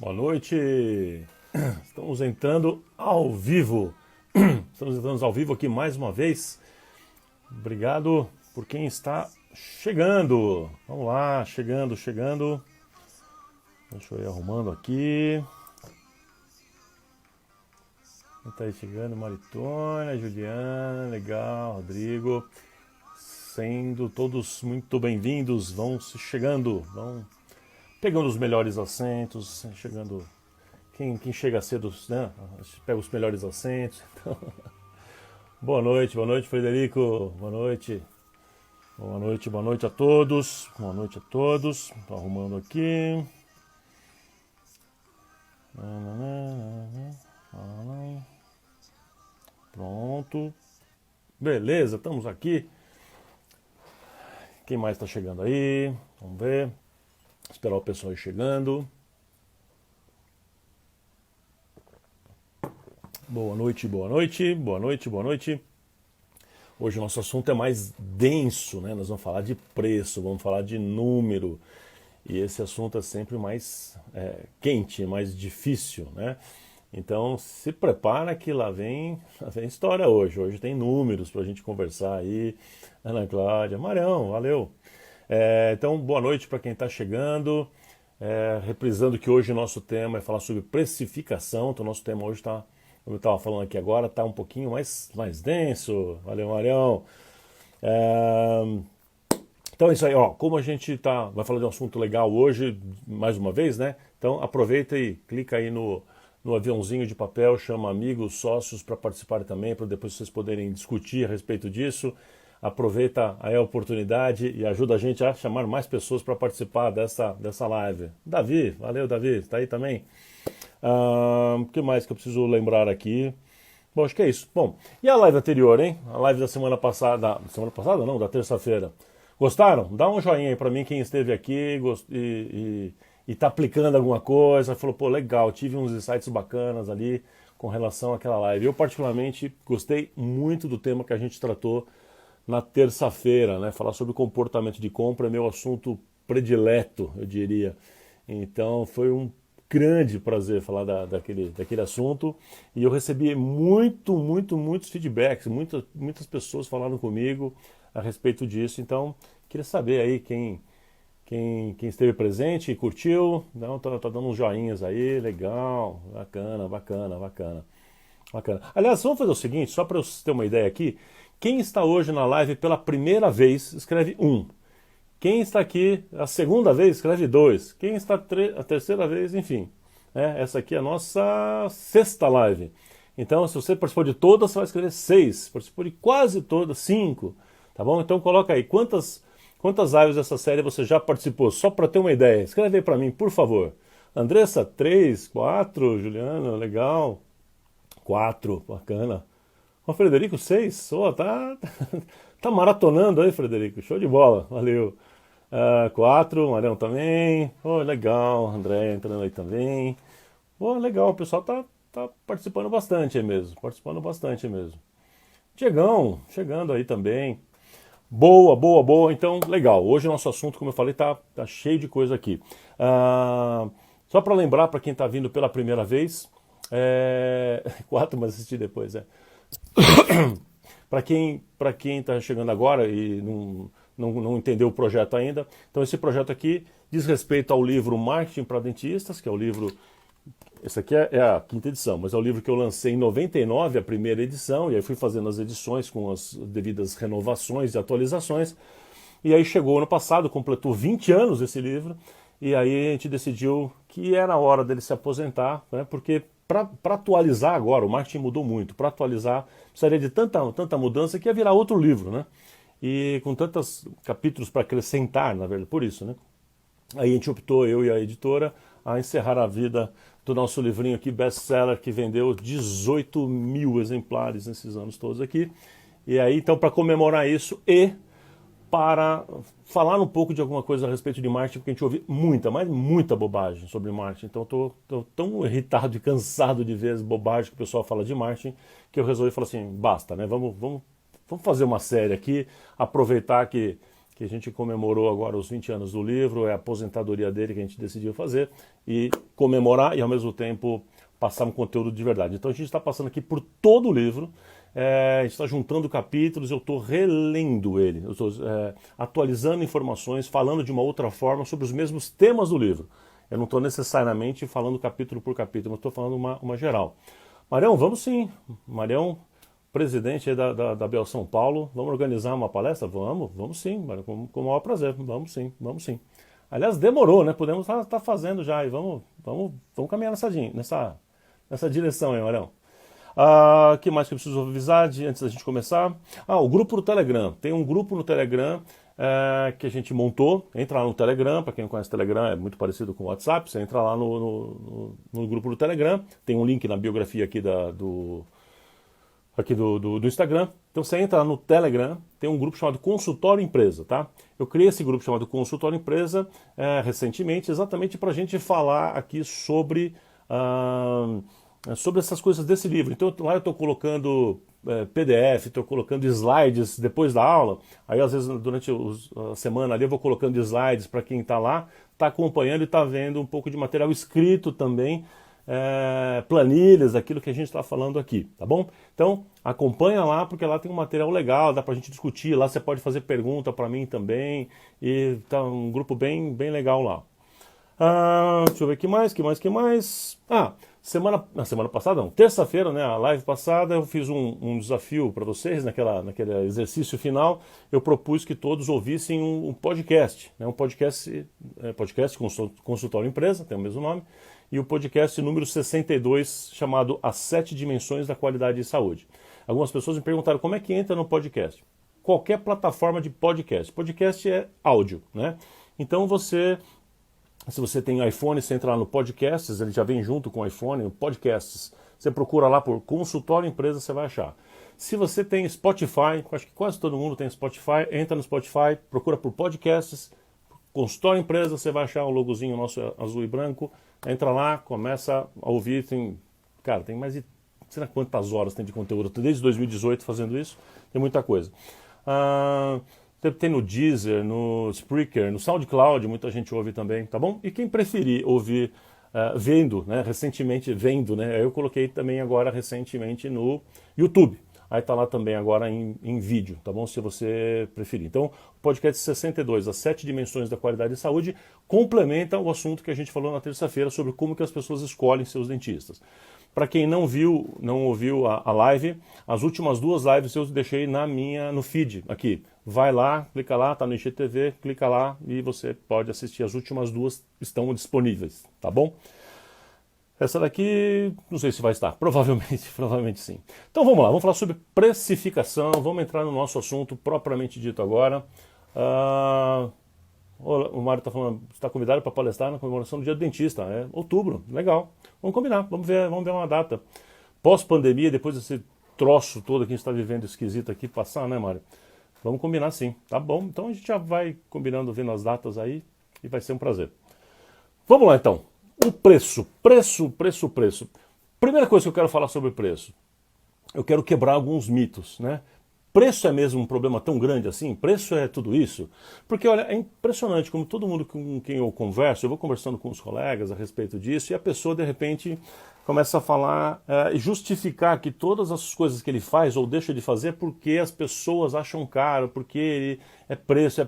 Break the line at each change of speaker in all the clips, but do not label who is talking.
Boa noite. Estamos entrando ao vivo. Estamos entrando ao vivo aqui mais uma vez. Obrigado por quem está chegando. Vamos lá, chegando. Deixa eu ir arrumando aqui. Quem está aí chegando? Maritônia, Juliana, legal, Rodrigo. Sendo todos muito bem-vindos. Vão se chegando, vão pegando os melhores assentos, chegando. Quem chega cedo, né? Pega os melhores assentos. Então, boa noite, Frederico. Boa noite a todos. Boa noite a todos. Estou arrumando aqui. Pronto. Beleza, estamos aqui. Quem mais está chegando aí? Vamos ver. Esperar o pessoal ir chegando. Boa noite. Hoje o nosso assunto é mais denso, né? Nós vamos falar de preço, vamos falar de número. E esse assunto é sempre mais quente, mais difícil, né? Então se prepara que lá vem história hoje. Hoje tem números para a gente conversar aí. Ana Cláudia, Marião, valeu. Então, boa noite para quem está chegando. Reprisando que hoje o nosso tema é falar sobre precificação. Então, o nosso tema hoje está, como eu estava falando aqui agora, está um pouquinho mais denso. Valeu, Marião. Então é isso aí, ó. Como a gente vai falar de um assunto legal hoje, mais uma vez, né? Então, aproveita e clica aí no aviãozinho de papel, chama amigos, sócios para participar também, para depois vocês poderem discutir a respeito disso. Aproveita aí a oportunidade e ajuda a gente a chamar mais pessoas para participar dessa live. Davi, valeu Davi, está aí também? O que mais que eu preciso lembrar aqui? Bom, acho que é isso. Bom, e a live anterior, hein? A live da semana passada não, da terça-feira. Gostaram? Dá um joinha aí para mim, quem esteve aqui e está aplicando alguma coisa, falou, pô, legal, tive uns insights bacanas ali com relação àquela live. Eu particularmente gostei muito do tema que a gente tratou na terça-feira, né? Falar sobre comportamento de compra é meu assunto predileto, eu diria. Então foi um grande prazer falar daquele assunto e eu recebi muitos feedbacks, muitas pessoas falaram comigo a respeito disso. Então queria saber aí quem esteve presente e curtiu, não, tá dando uns joinhas aí, legal, bacana. Aliás, vamos fazer o seguinte, só para eu ter uma ideia aqui. Quem está hoje na live pela primeira vez, escreve 1. Quem está aqui a segunda vez, escreve 2. Quem está a terceira vez, enfim. Essa aqui é a nossa sexta live. Então, se você participou de todas, você vai escrever 6. Participou de quase todas, 5. Tá bom? Então, coloca aí quantas lives dessa série você já participou, só para ter uma ideia. Escreve aí para mim, por favor. Andressa, 3, 4. Juliana, legal. 4, bacana. O Frederico, 6. Oh, tá maratonando aí, Frederico. Show de bola, valeu. 4, Marião também. Oh, legal. André entrando aí também. Oh, legal, o pessoal tá participando bastante aí mesmo. Diegão, chegando aí também. Boa. Então, legal. Hoje o nosso assunto, como eu falei, tá cheio de coisa aqui. Só para lembrar, para quem está vindo pela primeira vez, 4, mas assisti depois, Para quem está chegando agora e não entendeu o projeto ainda, então esse projeto aqui diz respeito ao livro Marketing para Dentistas, que é o livro, esse aqui é a quinta edição, mas é o livro que eu lancei em 99, a primeira edição, e aí fui fazendo as edições com as devidas renovações e atualizações, e aí chegou ano passado, completou 20 anos esse livro, e aí a gente decidiu que era a hora dele se aposentar, né, porque para atualizar agora, o marketing mudou muito, para atualizar precisaria de tanta mudança que ia virar outro livro, né? E com tantos capítulos para acrescentar, na verdade, por isso, né? Aí a gente optou, eu e a editora, a encerrar a vida do nosso livrinho aqui, best-seller, que vendeu 18 mil exemplares nesses anos todos aqui. E aí, então, para comemorar isso e para falar um pouco de alguma coisa a respeito de marketing, porque a gente ouve muita bobagem sobre marketing. Então eu tô tão irritado e cansado de ver as bobagens que o pessoal fala de marketing, que eu resolvi falar assim, basta, né? Vamos fazer uma série aqui, aproveitar que que a gente comemorou agora os 20 anos do livro, é a aposentadoria dele que a gente decidiu fazer, e comemorar e ao mesmo tempo passar um conteúdo de verdade. Então a gente está passando aqui por todo o livro, a gente está juntando capítulos, eu estou relendo ele, eu estou atualizando informações, falando de uma outra forma sobre os mesmos temas do livro. Eu não estou necessariamente falando capítulo por capítulo, mas estou falando uma geral. Marião, vamos sim. Marião, presidente aí da Bel São Paulo, vamos organizar uma palestra? Vamos sim, Marião, com o maior prazer, vamos sim. Aliás, demorou, né? Podemos estar fazendo já e vamos caminhar nessa direção aí, Marião. O que mais que eu preciso avisar antes da gente começar? O grupo do Telegram. Tem um grupo no Telegram que a gente montou. Entra lá no Telegram, para quem não conhece o Telegram, é muito parecido com o WhatsApp. Você entra lá no grupo do Telegram. Tem um link na biografia aqui do Instagram. Então você entra lá no Telegram, tem um grupo chamado Consultório Empresa, tá? Eu criei esse grupo chamado Consultório Empresa recentemente, exatamente para a gente falar aqui sobre essas coisas desse livro. Então lá eu estou colocando PDF, estou colocando slides depois da aula, aí às vezes durante a semana ali eu vou colocando slides para quem está lá, está acompanhando e está vendo um pouco de material escrito também, planilhas, aquilo que a gente está falando aqui, tá bom? Então acompanha lá, porque lá tem um material legal, dá pra gente discutir, lá você pode fazer pergunta para mim também, e tá um grupo bem legal lá. Deixa eu ver o que mais. Semana passada, não, terça-feira, né, a live passada, eu fiz um desafio para vocês, naquele exercício final, eu propus que todos ouvissem um podcast, né, podcast Consultório Empresa, tem o mesmo nome, e o podcast número 62, chamado As 7 Dimensões da Qualidade de Saúde. Algumas pessoas me perguntaram como é que entra no podcast. Qualquer plataforma de podcast. Podcast é áudio, né? Então se você tem iPhone, você entra lá no Podcasts, ele já vem junto com o iPhone, o Podcasts. Você procura lá por Consultório Empresa, você vai achar. Se você tem Spotify, acho que quase todo mundo tem Spotify, entra no Spotify, procura por Podcasts, Consultório Empresa, você vai achar o logozinho nosso azul e branco, entra lá, começa a ouvir, tem mais de, sei lá quantas horas tem de conteúdo, desde 2018 fazendo isso, tem muita coisa. Tem no Deezer, no Spreaker, no SoundCloud, muita gente ouve também, tá bom? E quem preferir ouvir vendo, né, eu coloquei também agora recentemente no YouTube. Aí tá lá também agora em vídeo, tá bom? Se você preferir. Então, o podcast 62, As 7 Dimensões da Qualidade de Saúde, complementa o assunto que a gente falou na terça-feira sobre como que as pessoas escolhem seus dentistas. Para quem não ouviu a live, as últimas 2 lives eu deixei no feed aqui. Vai lá, clica lá, tá no IGTV, clica lá e você pode assistir. As últimas 2 estão disponíveis, tá bom? Essa daqui, não sei se vai estar, provavelmente sim. Então vamos lá, vamos falar sobre precificação, vamos entrar no nosso assunto propriamente dito agora. O Mário está falando, está convidado para palestrar na comemoração do Dia do Dentista, outubro, legal. Vamos combinar, vamos ver uma data. Pós-pandemia, depois desse troço todo que a gente está vivendo esquisito aqui, passar, né, Mário? Vamos combinar sim, tá bom? Então a gente já vai combinando, vendo as datas aí, e vai ser um prazer. Vamos lá então. O preço. Primeira coisa que eu quero falar sobre preço. Eu quero quebrar alguns mitos, né? Preço é mesmo um problema tão grande assim? Preço é tudo isso? Porque, olha, é impressionante como todo mundo com quem eu converso, eu vou conversando com os colegas a respeito disso, e a pessoa, de repente, começa a falar e justificar que todas as coisas que ele faz ou deixa de fazer porque as pessoas acham caro, porque é preço.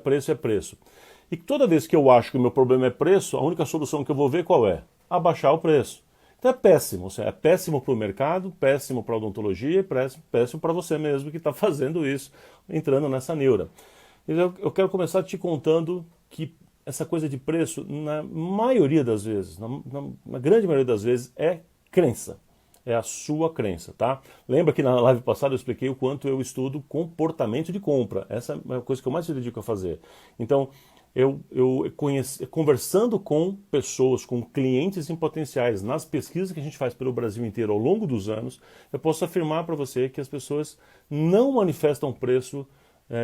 E toda vez que eu acho que o meu problema é preço, a única solução que eu vou ver qual é? Abaixar o preço. Então é péssimo. É péssimo para o mercado, péssimo para a odontologia e péssimo para você mesmo que está fazendo isso, entrando nessa neura. Eu quero começar te contando que essa coisa de preço, na maioria das vezes, na grande maioria das vezes, é crença. É a sua crença, tá? Lembra que na live passada eu expliquei o quanto eu estudo comportamento de compra. Essa é a coisa que eu mais me dedico a fazer. Então, conversando com pessoas, com clientes em potenciais, nas pesquisas que a gente faz pelo Brasil inteiro ao longo dos anos, eu posso afirmar para você que as pessoas não manifestam preço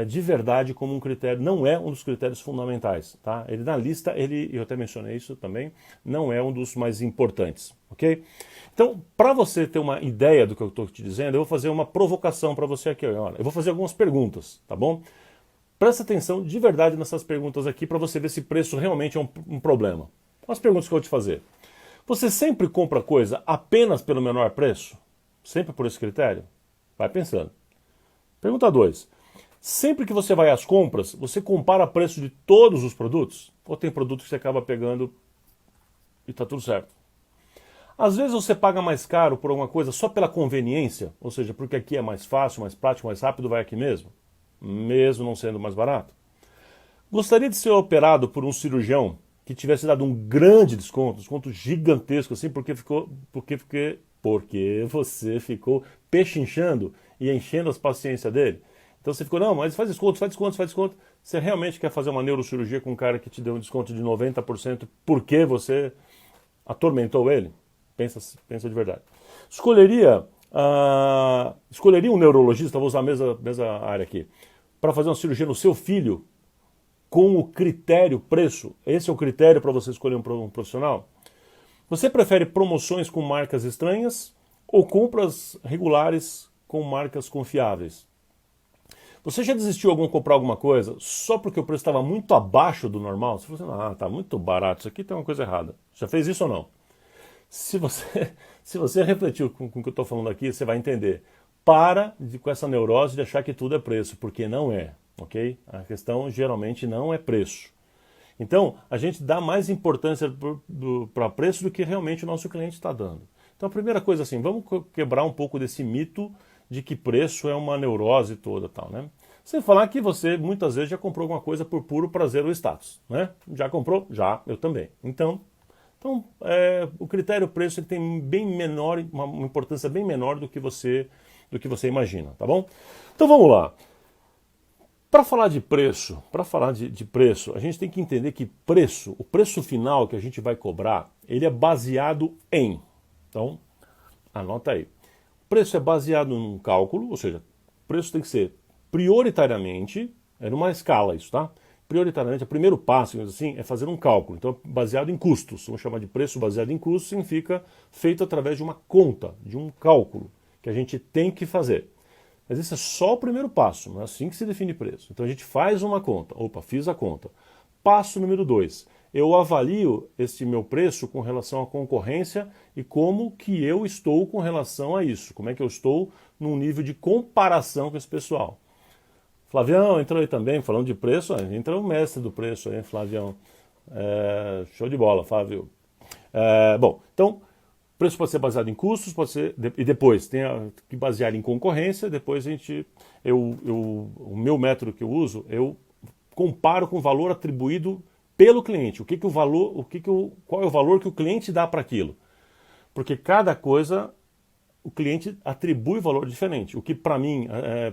de verdade como um critério, não é um dos critérios fundamentais, tá? Ele na lista, eu até mencionei isso também, não é um dos mais importantes, ok? Então, para você ter uma ideia do que eu estou te dizendo, eu vou fazer uma provocação para você aqui, olha, eu vou fazer algumas perguntas, tá bom? Presta atenção de verdade nessas perguntas aqui para você ver se preço realmente é um problema. As perguntas que eu vou te fazer. Você sempre compra coisa apenas pelo menor preço? Sempre por esse critério? Vai pensando. Pergunta 2. Sempre que você vai às compras, você compara o preço de todos os produtos? Ou tem produto que você acaba pegando e está tudo certo? Às vezes você paga mais caro por alguma coisa só pela conveniência, ou seja, porque aqui é mais fácil, mais prático, mais rápido, vai aqui mesmo, não sendo mais barato. Gostaria de ser operado por um cirurgião que tivesse dado um grande desconto gigantesco assim, porque você ficou pechinchando e enchendo as paciências dele. Então você ficou, não, mas faz desconto. Você realmente quer fazer uma neurocirurgia com um cara que te deu um desconto de 90% porque você atormentou ele? Pensa de verdade. Escolheria um neurologista, vou usar a mesma área aqui, para fazer uma cirurgia no seu filho com o critério preço? Esse é o critério para você escolher um profissional? Você prefere promoções com marcas estranhas ou compras regulares com marcas confiáveis? Você já desistiu de comprar alguma coisa só porque o preço estava muito abaixo do normal? Você falou assim, tá muito barato, isso aqui tem uma coisa errada. Já fez isso ou não? Se você refletir com o que eu estou falando aqui, você vai entender. Com essa neurose de achar que tudo é preço, porque não é, ok? A questão geralmente não é preço. Então, a gente dá mais importância para preço do que realmente o nosso cliente está dando. Então, a primeira coisa assim, vamos quebrar um pouco desse mito de que preço é uma neurose toda, tal, né? Sem falar que você muitas vezes já comprou alguma coisa por puro prazer ou status, né? Já comprou? Já, eu também. Então o critério preço ele tem uma importância bem menor do que você imagina, tá bom? Então vamos lá. Para falar de preço, a gente tem que entender que o preço final que a gente vai cobrar, ele é baseado em. Então, anota aí. O preço é baseado num cálculo, ou seja, o preço tem que ser prioritariamente, é numa escala isso, tá? Prioritariamente, o primeiro passo, assim, é fazer um cálculo. Então, baseado em custos. Vamos chamar de preço baseado em custos, significa feito através de uma conta, de um cálculo, que a gente tem que fazer. Mas esse é só o primeiro passo, não é assim que se define preço. Então a gente faz uma conta. Opa, fiz a conta. Passo número 2. Eu avalio esse meu preço com relação à concorrência e como que eu estou com relação a isso. Como é que eu estou num nível de comparação com esse pessoal. Flavião entrou aí também, falando de preço. Entra o mestre do preço aí, Flavião. Show de bola, Flávio. Bom, então... preço pode ser baseado em custos, e depois tem que basear em concorrência. Depois o meu método que eu uso, eu comparo com o valor atribuído pelo cliente. Qual é o valor que o cliente dá para aquilo? Porque cada coisa o cliente atribui valor diferente. O que para mim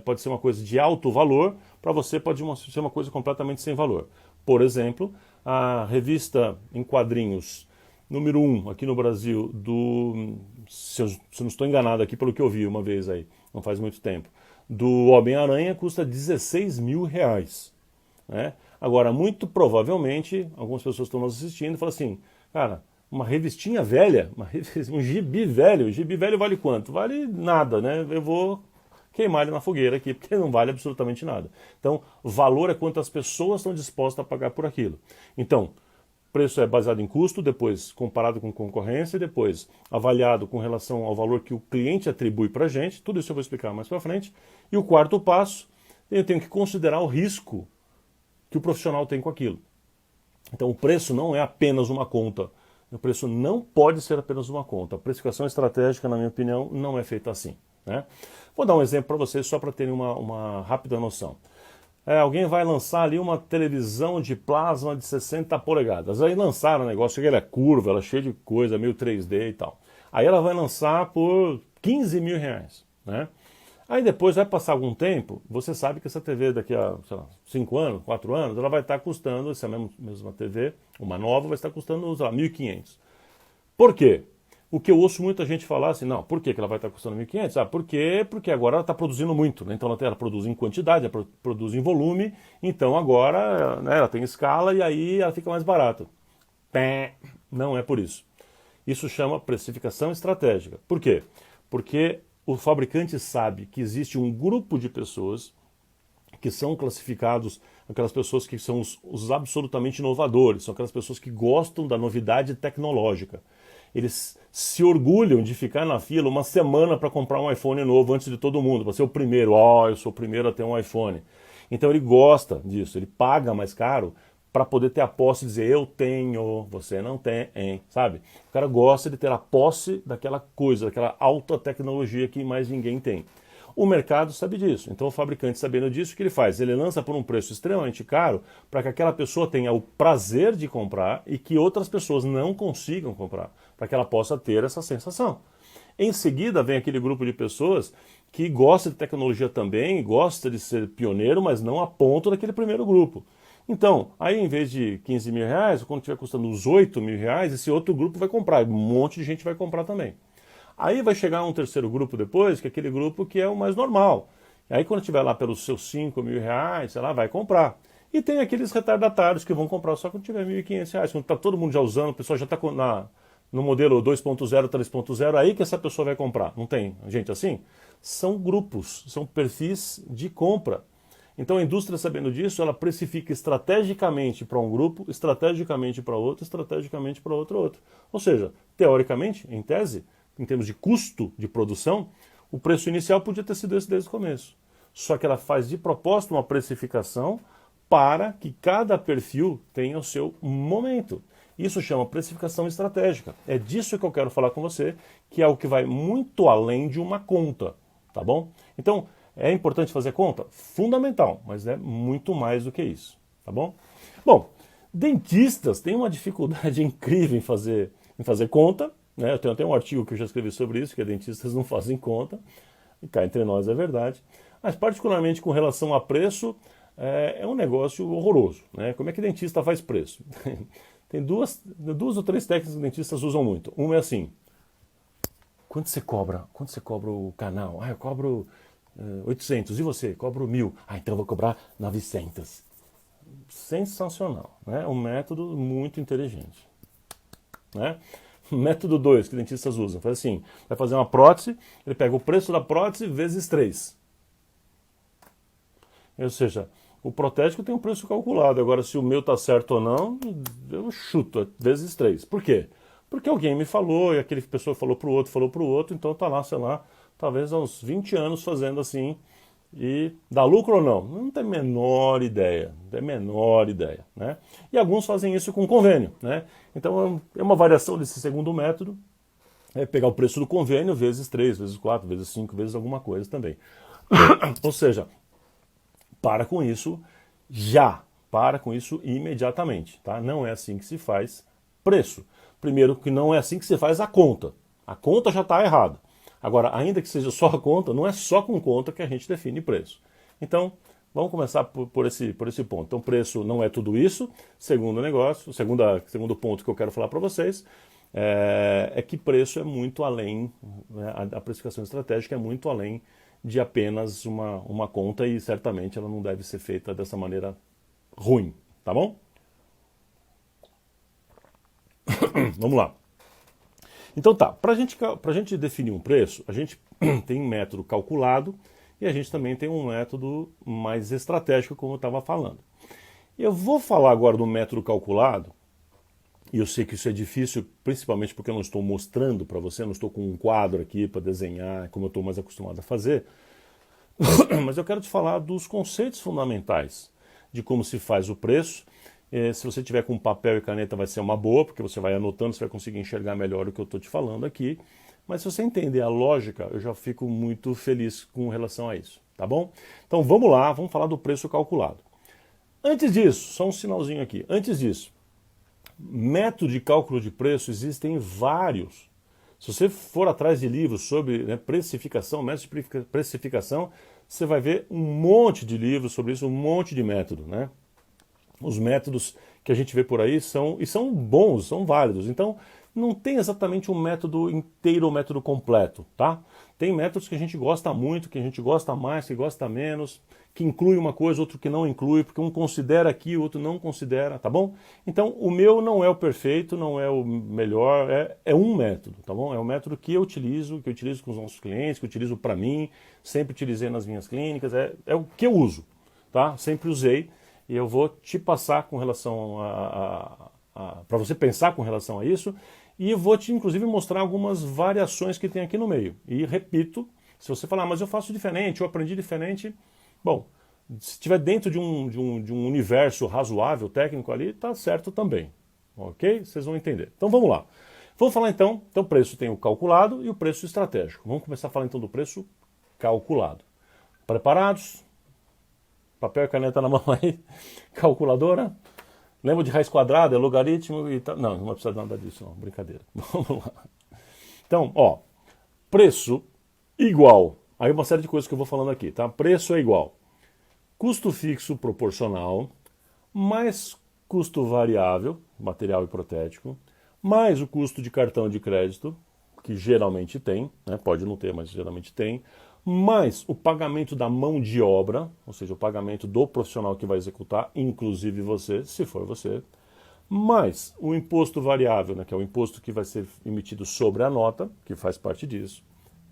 pode ser uma coisa de alto valor, para você pode ser uma coisa completamente sem valor. Por exemplo, a revista em quadrinhos número 1 aqui no Brasil, se eu não estou enganado aqui pelo que eu vi uma vez aí, não faz muito tempo, do Homem-Aranha custa R$16.000. Né? Agora, muito provavelmente, algumas pessoas estão nos assistindo e falam assim, cara, uma revistinha velha, um gibi velho, vale quanto? Vale nada, né? Eu vou queimar ele na fogueira aqui, porque não vale absolutamente nada. Então, valor é quanto as pessoas estão dispostas a pagar por aquilo. Então, preço é baseado em custo, depois comparado com concorrência, depois avaliado com relação ao valor que o cliente atribui para a gente. Tudo isso eu vou explicar mais para frente. E o quarto passo, eu tenho que considerar o risco que o profissional tem com aquilo. Então o preço não é apenas uma conta. O preço não pode ser apenas uma conta. A precificação estratégica, na minha opinião, não é feita assim. Né? Vou dar um exemplo para vocês só para terem uma rápida noção. Alguém vai lançar ali uma televisão de plasma de 60 polegadas. Aí lançaram o negócio, ela é curva, ela é cheia de coisa, meio 3D e tal. Aí ela vai lançar por R$15.000. Né? Aí depois vai passar algum tempo, você sabe que essa TV daqui a, 5 anos, 4 anos, ela vai estar custando, essa mesma TV, uma nova, vai estar custando, sei lá, R$1.500. Por quê? O que eu ouço muita gente falar assim, não, por que ela vai estar custando R$1.500? Porque agora ela está produzindo muito, né? Então ela produz em quantidade, ela produz em volume, então agora né, ela tem escala e aí ela fica mais barata. Não é por isso. Isso chama precificação estratégica. Por quê? Porque o fabricante sabe que existe um grupo de pessoas que são classificados aquelas pessoas que são os absolutamente inovadores, são aquelas pessoas que gostam da novidade tecnológica. Eles se orgulham de ficar na fila uma semana para comprar um iPhone novo antes de todo mundo, para ser o primeiro. Eu sou o primeiro a ter um iPhone. Então ele gosta disso, ele paga mais caro para poder ter a posse e dizer eu tenho, você não tem, hein? Sabe? O cara gosta de ter a posse daquela coisa, daquela alta tecnologia que mais ninguém tem. O mercado sabe disso, então o fabricante, sabendo disso, o que ele faz? Ele lança por um preço extremamente caro para que aquela pessoa tenha o prazer de comprar e que outras pessoas não consigam comprar, para que ela possa ter essa sensação. Em seguida vem aquele grupo de pessoas que gosta de tecnologia também, gosta de ser pioneiro, mas não a ponto daquele primeiro grupo. Então, aí em vez de 15 mil reais, quando estiver custando uns 8 mil reais, esse outro grupo vai comprar, um monte de gente vai comprar também. Aí vai chegar um terceiro grupo depois, que é aquele grupo que é o mais normal. Aí quando estiver lá pelos seus 5 mil reais, sei lá, vai comprar. E tem aqueles retardatários que vão comprar só quando tiver 1.500 reais, quando está todo mundo já usando, o pessoal já está no modelo 2.0, 3.0, aí que essa pessoa vai comprar. Não tem gente assim? São grupos, são perfis de compra. Então a indústria, sabendo disso, ela precifica estrategicamente para um grupo, estrategicamente para outro, estrategicamente para outro. Ou seja, teoricamente, em tese, em termos de custo de produção, o preço inicial podia ter sido esse desde o começo. Só que ela faz de propósito uma precificação para que cada perfil tenha o seu momento. Isso chama precificação estratégica. É disso que eu quero falar com você, que é o que vai muito além de uma conta, tá bom? Então, é importante fazer conta? Fundamental, mas é muito mais do que isso, tá bom? Bom, dentistas têm uma dificuldade incrível em fazer conta, né? Eu tenho até um artigo que eu já escrevi sobre isso, que dentistas não fazem conta, e cá entre nós é verdade, mas particularmente com relação a preço, é um negócio horroroso, né? Como é que dentista faz preço? Tem duas ou três técnicas que dentistas usam muito. Uma é assim: quanto você cobra? Quanto você cobra o canal? Eu cobro 800. E você? Cobro 1.000. Então eu vou cobrar 900. Sensacional, né? Um método muito inteligente, né? Método 2 que dentistas usam, faz assim: vai fazer uma prótese, ele pega o preço da prótese vezes 3. Ou seja, o protético tem um preço calculado. Agora, se o meu está certo ou não, eu chuto, vezes 3. Por quê? Porque alguém me falou, e aquele pessoa falou para o outro, então está lá, sei lá, talvez há uns 20 anos fazendo assim. E dá lucro ou não? Não tem a menor ideia, né? E alguns fazem isso com convênio, né? Então é uma variação desse segundo método, é pegar o preço do convênio vezes 3, vezes 4, vezes 5, vezes alguma coisa também. Ou seja, para com isso para com isso imediatamente, tá? Não é assim que se faz preço. Primeiro que não é assim que se faz a conta já está errada. Agora, ainda que seja só a conta, não é só com conta que a gente define preço. Então, vamos começar por esse ponto. Então, preço não é tudo isso. Segundo segundo ponto que eu quero falar para vocês é que preço é muito além, né, a precificação estratégica é muito além de apenas uma conta, e certamente ela não deve ser feita dessa maneira ruim, tá bom? Vamos lá. Então tá, para a gente definir um preço, a gente tem um método calculado e a gente também tem um método mais estratégico, como eu estava falando. Eu vou falar agora do método calculado, e eu sei que isso é difícil, principalmente porque eu não estou mostrando para você, não estou com um quadro aqui para desenhar, como eu estou mais acostumado a fazer, mas eu quero te falar dos conceitos fundamentais de como se faz o preço. Se você tiver com papel e caneta vai ser uma boa, porque você vai anotando, você vai conseguir enxergar melhor o que eu estou te falando aqui. Mas se você entender a lógica, eu já fico muito feliz com relação a isso, tá bom? Então vamos lá, vamos falar do preço calculado. Antes disso, só um sinalzinho aqui. Antes disso, método de cálculo de preço existem vários. Se você for atrás de livros sobre, né, precificação, método de precificação, você vai ver um monte de livros sobre isso, um monte de método, né? Os métodos que a gente vê por aí são bons, são válidos. Então, não tem exatamente um método inteiro, um método completo, tá? Tem métodos que a gente gosta muito, que a gente gosta mais, que gosta menos, que inclui uma coisa, outro que não inclui, porque um considera aqui, o outro não considera, tá bom? Então, o meu não é o perfeito, não é o melhor, é um método, tá bom? É um método que eu utilizo com os nossos clientes, que eu utilizo para mim, sempre utilizei nas minhas clínicas, é o que eu uso. tá? Sempre usei, e eu vou te passar com relação para você pensar com relação a isso, e eu vou te, inclusive, mostrar algumas variações que tem aqui no meio. E repito, se você falar, mas eu faço diferente, eu aprendi diferente, bom, se estiver dentro de um universo razoável, técnico ali, tá certo também, ok? Vocês vão entender. Então vamos lá. Vamos falar então, o preço tem o calculado e o preço estratégico. Vamos começar a falar então do preço calculado. Preparados? Papel e caneta na mão aí, calculadora. Lembra de raiz quadrada, logaritmo e tal? Não, não vai precisar de nada disso, não, brincadeira. Vamos lá. Então, ó, preço igual. Aí uma série de coisas que eu vou falando aqui, tá? Preço é igual. Custo fixo proporcional, mais custo variável, material hipotético, mais o custo de cartão de crédito, que geralmente tem, né? Pode não ter, mas geralmente tem, mais o pagamento da mão de obra, ou seja, o pagamento do profissional que vai executar, inclusive você, se for você, mais o imposto variável, né, que é o imposto que vai ser emitido sobre a nota, que faz parte disso,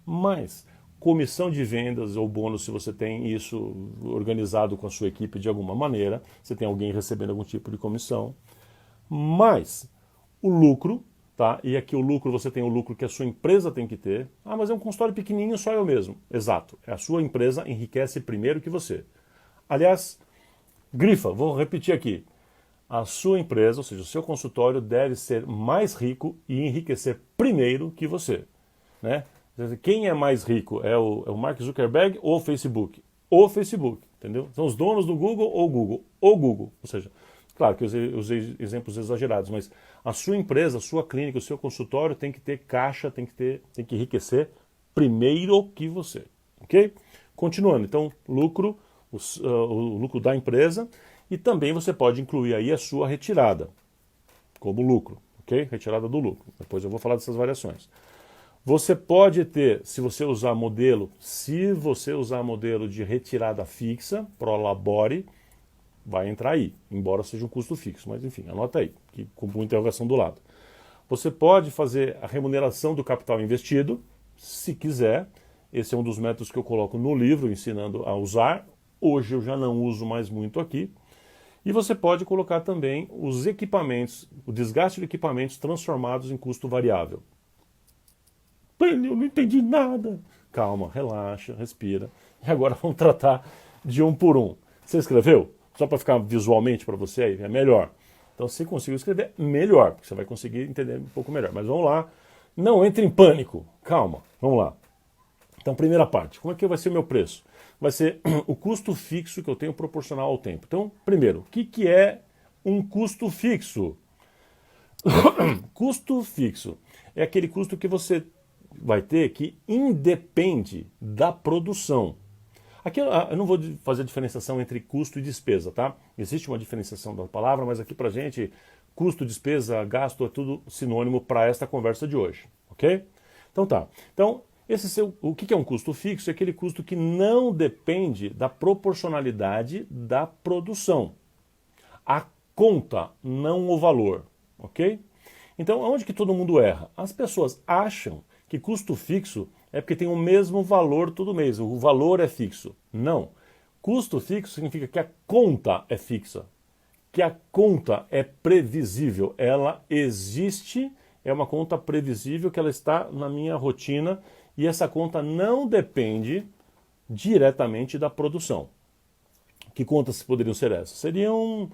mais comissão de vendas ou bônus se você tem isso organizado com a sua equipe de alguma maneira, você tem alguém recebendo algum tipo de comissão, mais o lucro, tá? E aqui o lucro, você tem o lucro que a sua empresa tem que ter. Ah, mas é um consultório pequenininho, só eu mesmo. Exato. A sua empresa enriquece primeiro que você. Aliás, grifa, vou repetir aqui. A sua empresa, ou seja, o seu consultório deve ser mais rico e enriquecer primeiro que você, né? Quem é mais rico? É o Mark Zuckerberg ou o Facebook? O Facebook, entendeu? São os donos do Google ou Google? O Google. Ou seja, claro que eu usei exemplos exagerados, mas a sua empresa, a sua clínica, o seu consultório tem que ter caixa, tem que enriquecer primeiro que você, ok? Continuando, então, lucro, o lucro da empresa, e também você pode incluir aí a sua retirada como lucro, ok? Retirada do lucro. Depois eu vou falar dessas variações. Você pode ter, se você usar modelo de retirada fixa, pro labore, vai entrar aí, embora seja um custo fixo, mas enfim, anota aí, que com uma interrogação do lado. Você pode fazer a remuneração do capital investido, se quiser. Esse é um dos métodos que eu coloco no livro, ensinando a usar. Hoje eu já não uso mais muito aqui. E você pode colocar também os equipamentos, o desgaste de equipamentos transformados em custo variável. Eu não entendi nada. Calma, relaxa, respira. E agora vamos tratar de um por um. Você escreveu? Só para ficar visualmente para você aí, é melhor. Então, se conseguiu escrever, melhor, porque você vai conseguir entender um pouco melhor. Mas vamos lá. Não entre em pânico. Calma, vamos lá. Então, primeira parte. Como é que vai ser o meu preço? Vai ser o custo fixo que eu tenho proporcional ao tempo. Então, primeiro, o que é um custo fixo? Custo fixo é aquele custo que você vai ter que independe da produção. Aqui eu não vou fazer a diferenciação entre custo e despesa, tá? Existe uma diferenciação da palavra, mas aqui pra gente, custo, despesa, gasto é tudo sinônimo para esta conversa de hoje, ok? Então tá. Então, o que é um custo fixo? É aquele custo que não depende da proporcionalidade da produção. A conta, não o valor, ok? Então, onde que todo mundo erra? As pessoas acham que custo fixo é porque tem o mesmo valor todo mês, o valor é fixo. Não. Custo fixo significa que a conta é fixa, que a conta é previsível, ela existe, é uma conta previsível que ela está na minha rotina e essa conta não depende diretamente da produção. Que contas poderiam ser essas? Seriam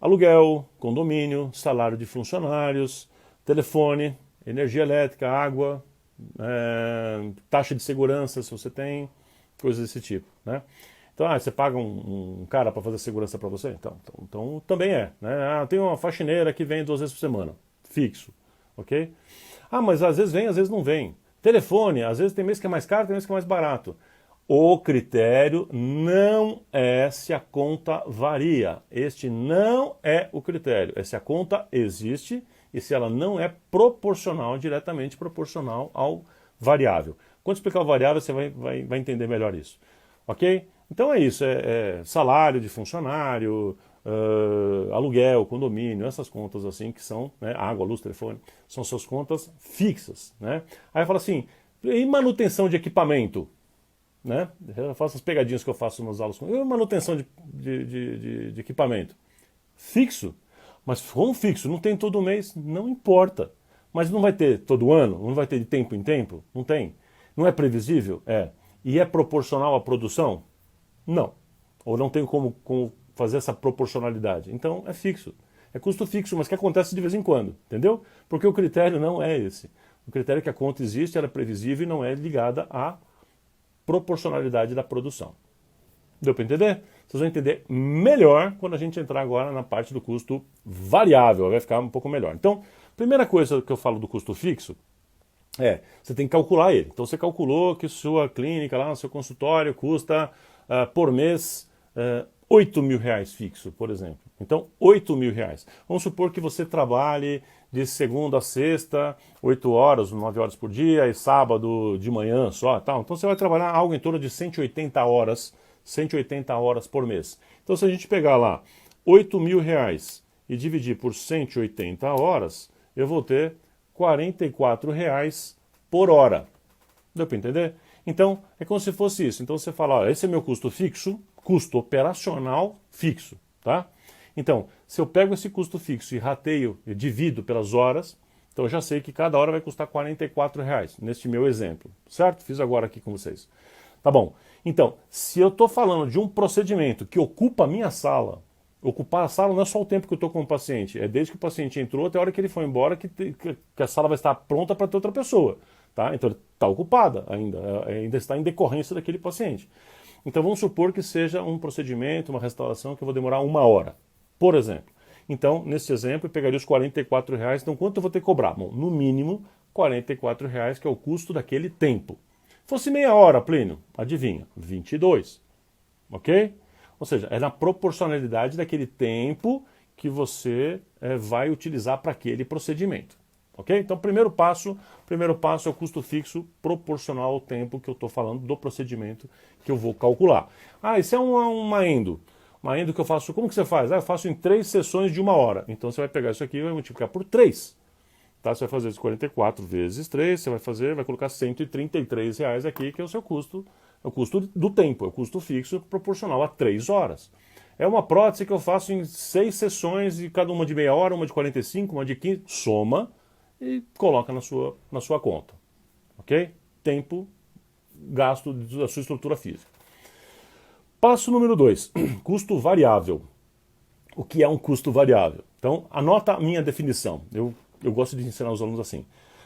aluguel, condomínio, salário de funcionários, telefone, energia elétrica, água, taxa de segurança, se você tem, coisas desse tipo, né? Então, você paga um cara para fazer segurança para você? Então também é, né? Tem uma faxineira que vem 2 vezes por semana, fixo, ok? Mas às vezes vem, às vezes não vem. Telefone, às vezes tem mês que é mais caro, tem mês que é mais barato. O critério não é se a conta varia. Este não é o critério. É se a conta existe e se ela não é proporcional, diretamente proporcional ao variável. Quando explicar o variável, você vai entender melhor isso. Ok? Então é isso. É salário de funcionário, aluguel, condomínio, essas contas assim que são, né, água, luz, telefone, são suas contas fixas, né? Aí fala assim, e manutenção de equipamento? né? Eu faço as pegadinhas que eu faço nas aulas. Manutenção de equipamento. Fixo. Mas como fixo, não tem todo mês, não importa. Mas não vai ter todo ano? Não vai ter de tempo em tempo? Não tem. Não é previsível? É. E é proporcional à produção? Não. Ou não tem como fazer essa proporcionalidade. Então é fixo. É custo fixo, mas que acontece de vez em quando. Entendeu? Porque o critério não é esse. O critério é que a conta existe, ela é previsível e não é ligada à proporcionalidade da produção. Deu para entender? Vocês vão entender melhor quando a gente entrar agora na parte do custo variável, vai ficar um pouco melhor. Então, primeira coisa que eu falo do custo fixo você tem que calcular ele. Então você calculou que sua clínica, lá no seu consultório, custa por mês R$8.000 fixo, por exemplo. Então, R$8.000. Vamos supor que você trabalhe de segunda a sexta, 8 horas, 9 horas por dia, e sábado de manhã só. Tal. Então você vai trabalhar algo em torno de 180 horas por mês. Então se a gente pegar lá R$8.000 e dividir por 180 horas, eu vou ter R$44 por hora. Deu para entender? Então, é como se fosse isso. Então você fala, olha, esse é meu custo fixo, custo operacional fixo, tá? Então, se eu pego esse custo fixo e rateio, e divido pelas horas, então eu já sei que cada hora vai custar R$44, neste meu exemplo, certo? Fiz agora aqui com vocês. Tá bom. Então, se eu estou falando de um procedimento que ocupa a minha sala, ocupar a sala não é só o tempo que eu estou com o paciente, é desde que o paciente entrou até a hora que ele foi embora que a sala vai estar pronta para ter outra pessoa. Tá? Então, está ocupada ainda está em decorrência daquele paciente. Então, vamos supor que seja um procedimento, uma restauração que eu vou demorar 1 hora, por exemplo. Então, nesse exemplo, eu pegaria os R$44. Então, quanto eu vou ter que cobrar? Bom, no mínimo, R$44, que é o custo daquele tempo. Fosse meia hora, Plínio, adivinha? 22. Ok? Ou seja, é na proporcionalidade daquele tempo que você vai utilizar para aquele procedimento. Ok? Então, primeiro passo é o custo fixo proporcional ao tempo que eu estou falando do procedimento que eu vou calcular. Ah, isso é uma endo. Uma endo que eu faço, como que você faz? Eu faço em 3 sessões de 1 hora. Então, você vai pegar isso aqui e vai multiplicar por 3. Tá? Você vai fazer isso 44 vezes 3, você vai colocar R$133 aqui, que é o seu custo, é o custo do tempo, é o custo fixo proporcional a 3 horas. É uma prótese que eu faço em 6 sessões, e cada uma de meia hora, uma de 45, uma de 15, soma e coloca na sua conta. Ok? Tempo, gasto da sua estrutura física. Passo número 2, custo variável. O que é um custo variável? Então, anota a minha definição. Eu gosto de ensinar os alunos assim.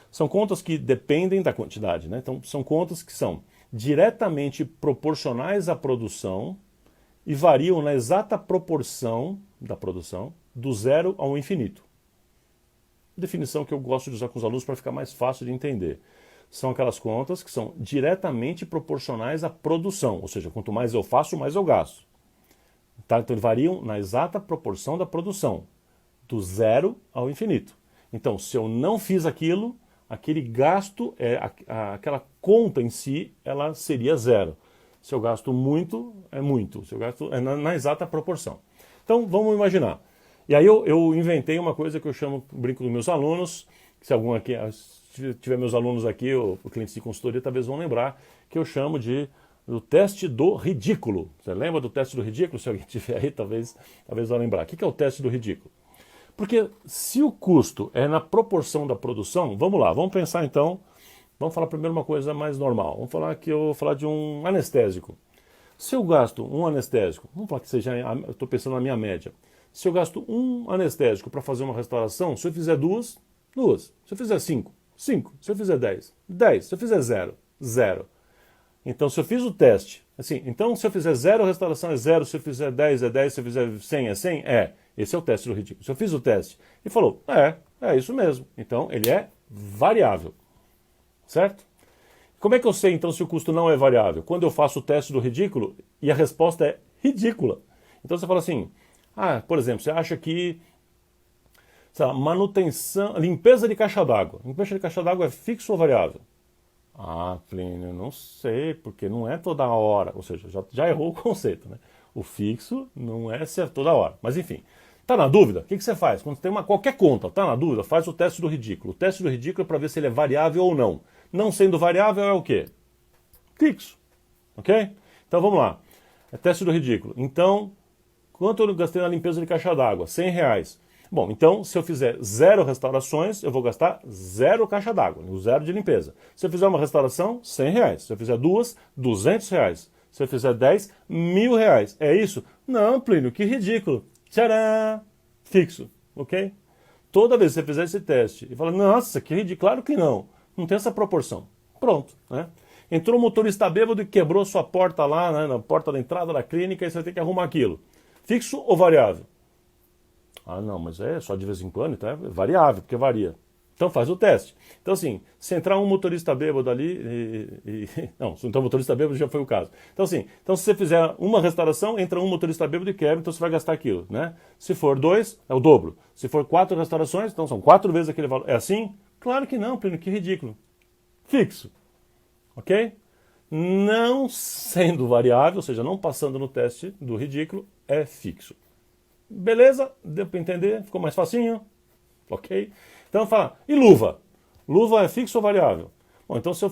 São contas que dependem da quantidade, né? Então, são contas que são diretamente proporcionais à produção e variam na exata proporção da produção do zero ao infinito. Definição que eu gosto de usar com os alunos para ficar mais fácil de entender. São aquelas contas que são diretamente proporcionais à produção, ou seja, quanto mais eu faço, mais eu gasto. Tá? Então, eles variam na exata proporção da produção, do zero ao infinito. Então, se eu não fiz aquilo, aquele gasto, aquela conta em si, ela seria zero. Se eu gasto muito, é muito. Se eu gasto, é na exata proporção. Então, vamos imaginar. E aí eu inventei uma coisa que eu chamo, brinco dos meus alunos, se algum aqui, se tiver meus alunos aqui, ou clientes de consultoria, talvez vão lembrar, que eu chamo do teste do ridículo. Você lembra do teste do ridículo? Se alguém tiver aí, talvez vá lembrar. O que é o teste do ridículo? Porque se o custo é na proporção da produção, vamos lá, vamos pensar então, vamos falar primeiro uma coisa mais normal. Vamos falar que eu vou falar de um anestésico. Se eu gasto um anestésico, vamos falar que seja, eu estou pensando na minha média. Se eu gasto um anestésico para fazer uma restauração, se eu fizer duas. Se eu fizer 5. Se eu fizer 10. Se eu fizer 0. Então, se eu fiz o teste, assim, então se eu fizer 0, a restauração é 0, se eu fizer 10 é 10, se eu fizer 100 é 100, esse é o teste do ridículo. Se eu fiz o teste e falou, é isso mesmo. Então, ele é variável, certo? Como é que eu sei, então, se o custo não é variável? Quando eu faço o teste do ridículo e a resposta é ridícula. Então, você fala assim, por exemplo, você acha que manutenção, limpeza de caixa d'água. Limpeza de caixa d'água é fixo ou variável? Plínio, não sei, porque não é toda hora. Ou seja, já errou o conceito, né? O fixo não é ser toda hora. Mas enfim, tá na dúvida? O que você faz? Quando tem qualquer conta, tá na dúvida? Faz o teste do ridículo. O teste do ridículo é para ver se ele é variável ou não. Não sendo variável é o quê? Fixo. Ok? Então vamos lá. É teste do ridículo. Então, quanto eu gastei na limpeza de caixa d'água? R$ 100. Bom, então se eu fizer 0 restaurações, eu vou gastar 0 caixa d'água, o 0 de limpeza. Se eu fizer uma restauração, R$ 100. Se eu fizer 2, R$ 200. Se eu fizer 10, R$ 1.000. É isso? Não, Plínio, que ridículo. Tcharam! Fixo, ok? Toda vez que você fizer esse teste e falar, nossa, que ridículo, claro que não. Não tem essa proporção. Pronto, né? Entrou um motorista bêbado e quebrou sua porta lá, né, na porta da entrada da clínica, e você vai ter que arrumar aquilo. Fixo ou variável? Ah, não, mas é só de vez em quando, então é variável, porque varia. Então faz o teste. Então assim, se entrar um motorista bêbado ali, não, se entrar um motorista bêbado já foi o caso. Então assim, então se você fizer uma restauração, entra um motorista bêbado e quebra, então você vai gastar aquilo, né? Se for 2, é o dobro. Se for 4 restaurações, então são 4 vezes aquele valor. É assim? Claro que não, Plínio, que ridículo. Fixo. Ok? Não sendo variável, ou seja, não passando no teste do ridículo, é fixo. Beleza? Deu para entender? Ficou mais facinho? Ok? Então fala, e luva? Luva é fixo ou variável? Bom, então se eu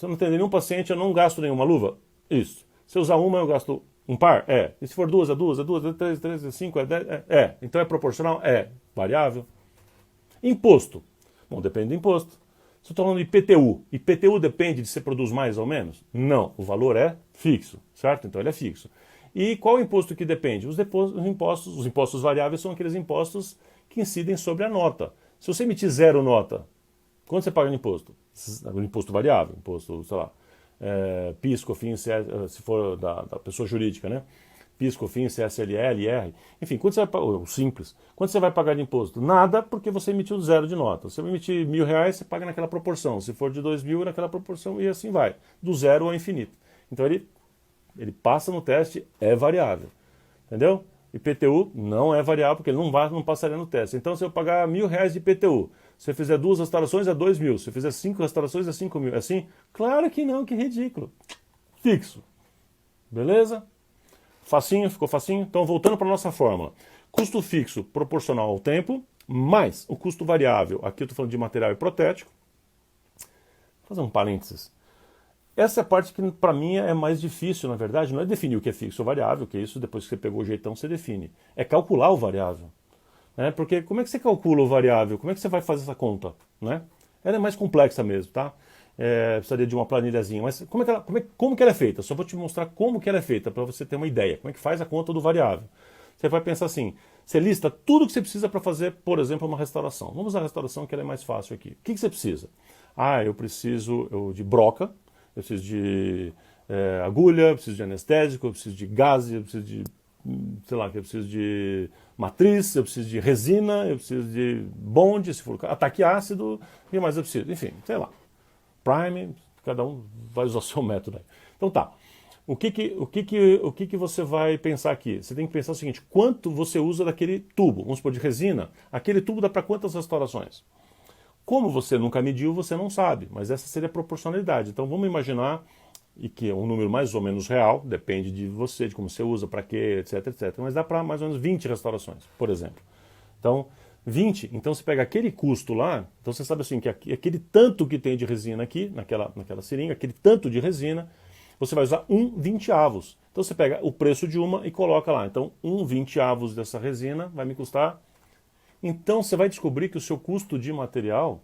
não atender nenhum paciente, eu não gasto nenhuma luva? Isso. Se eu usar uma, eu gasto um par? É. E se for duas, é duas, é duas, é três, três, é cinco, é 10? É. Então é proporcional? É. Variável. Imposto. Bom, depende do imposto. Se eu estou falando de IPTU, IPTU depende de se produz mais ou menos? Não, o valor é fixo, certo? Então ele é fixo. E qual o imposto que depende? Os impostos variáveis são aqueles impostos que incidem sobre a nota. Se você emitir 0 nota, quanto você paga de imposto? Imposto variável, imposto, sei lá, PIS, COFINS, se for da pessoa jurídica, né? PIS, COFINS, CSLL, IR, enfim, quanto você vai pagar, o simples, quanto você vai pagar de imposto? Nada, porque você emitiu 0 de nota. Se você emitir R$ 1.000, você paga naquela proporção. Se for de 2.000, naquela proporção, e assim vai, do 0 ao infinito. Então ele passa no teste, é variável, entendeu? IPTU não é variável, porque ele não passaria no teste. Então, se eu pagar R$ 1.000 de IPTU, se eu fizer 2 restaurações, é 2.000. Se eu fizer 5 restaurações, é 5.000. É assim? Claro que não, que ridículo. Fixo. Beleza? Facinho, ficou facinho? Então, voltando para a nossa fórmula. Custo fixo proporcional ao tempo, mais o custo variável. Aqui eu estou falando de material hipotético. Vou fazer um parênteses. Essa é a parte que, para mim, é mais difícil, na verdade. Não é definir o que é fixo ou variável, que isso, depois que você pegou o jeitão, você define. É calcular o variável. Né? Porque como é que você calcula o variável? Como é que você vai fazer essa conta? Né? Ela é mais complexa mesmo, tá? Precisaria de uma planilhazinha. Mas como que ela é feita? Só vou te mostrar como que ela é feita, para você ter uma ideia. Como é que faz a conta do variável? Você vai pensar assim, você lista tudo que você precisa para fazer, por exemplo, uma restauração. Vamos usar a restauração, que ela é mais fácil aqui. O que você precisa? Eu preciso de broca, eu preciso de agulha, eu preciso de anestésico, eu preciso de gás, eu preciso de, sei lá, eu preciso de matriz, eu preciso de resina, eu preciso de bonde, se for ataque ácido, o que mais eu preciso? Enfim, sei lá. Prime, cada um vai usar o seu método aí. Então tá. O que você vai pensar aqui? Você tem que pensar o seguinte, quanto você usa daquele tubo? Vamos supor, de resina, aquele tubo dá para quantas restaurações? Como você nunca mediu, você não sabe, mas essa seria a proporcionalidade. Então vamos imaginar, e que é um número mais ou menos real, depende de você, de como você usa, para quê, etc, etc. Mas dá para mais ou menos 20 restaurações, por exemplo. Então, 20, então você pega aquele custo lá, então você sabe assim, que aquele tanto que tem de resina aqui, naquela seringa, aquele tanto de resina, você vai usar 1/20. Então você pega o preço de uma e coloca lá. Então 1/20 dessa resina vai me custar. Então você vai descobrir que o seu custo de material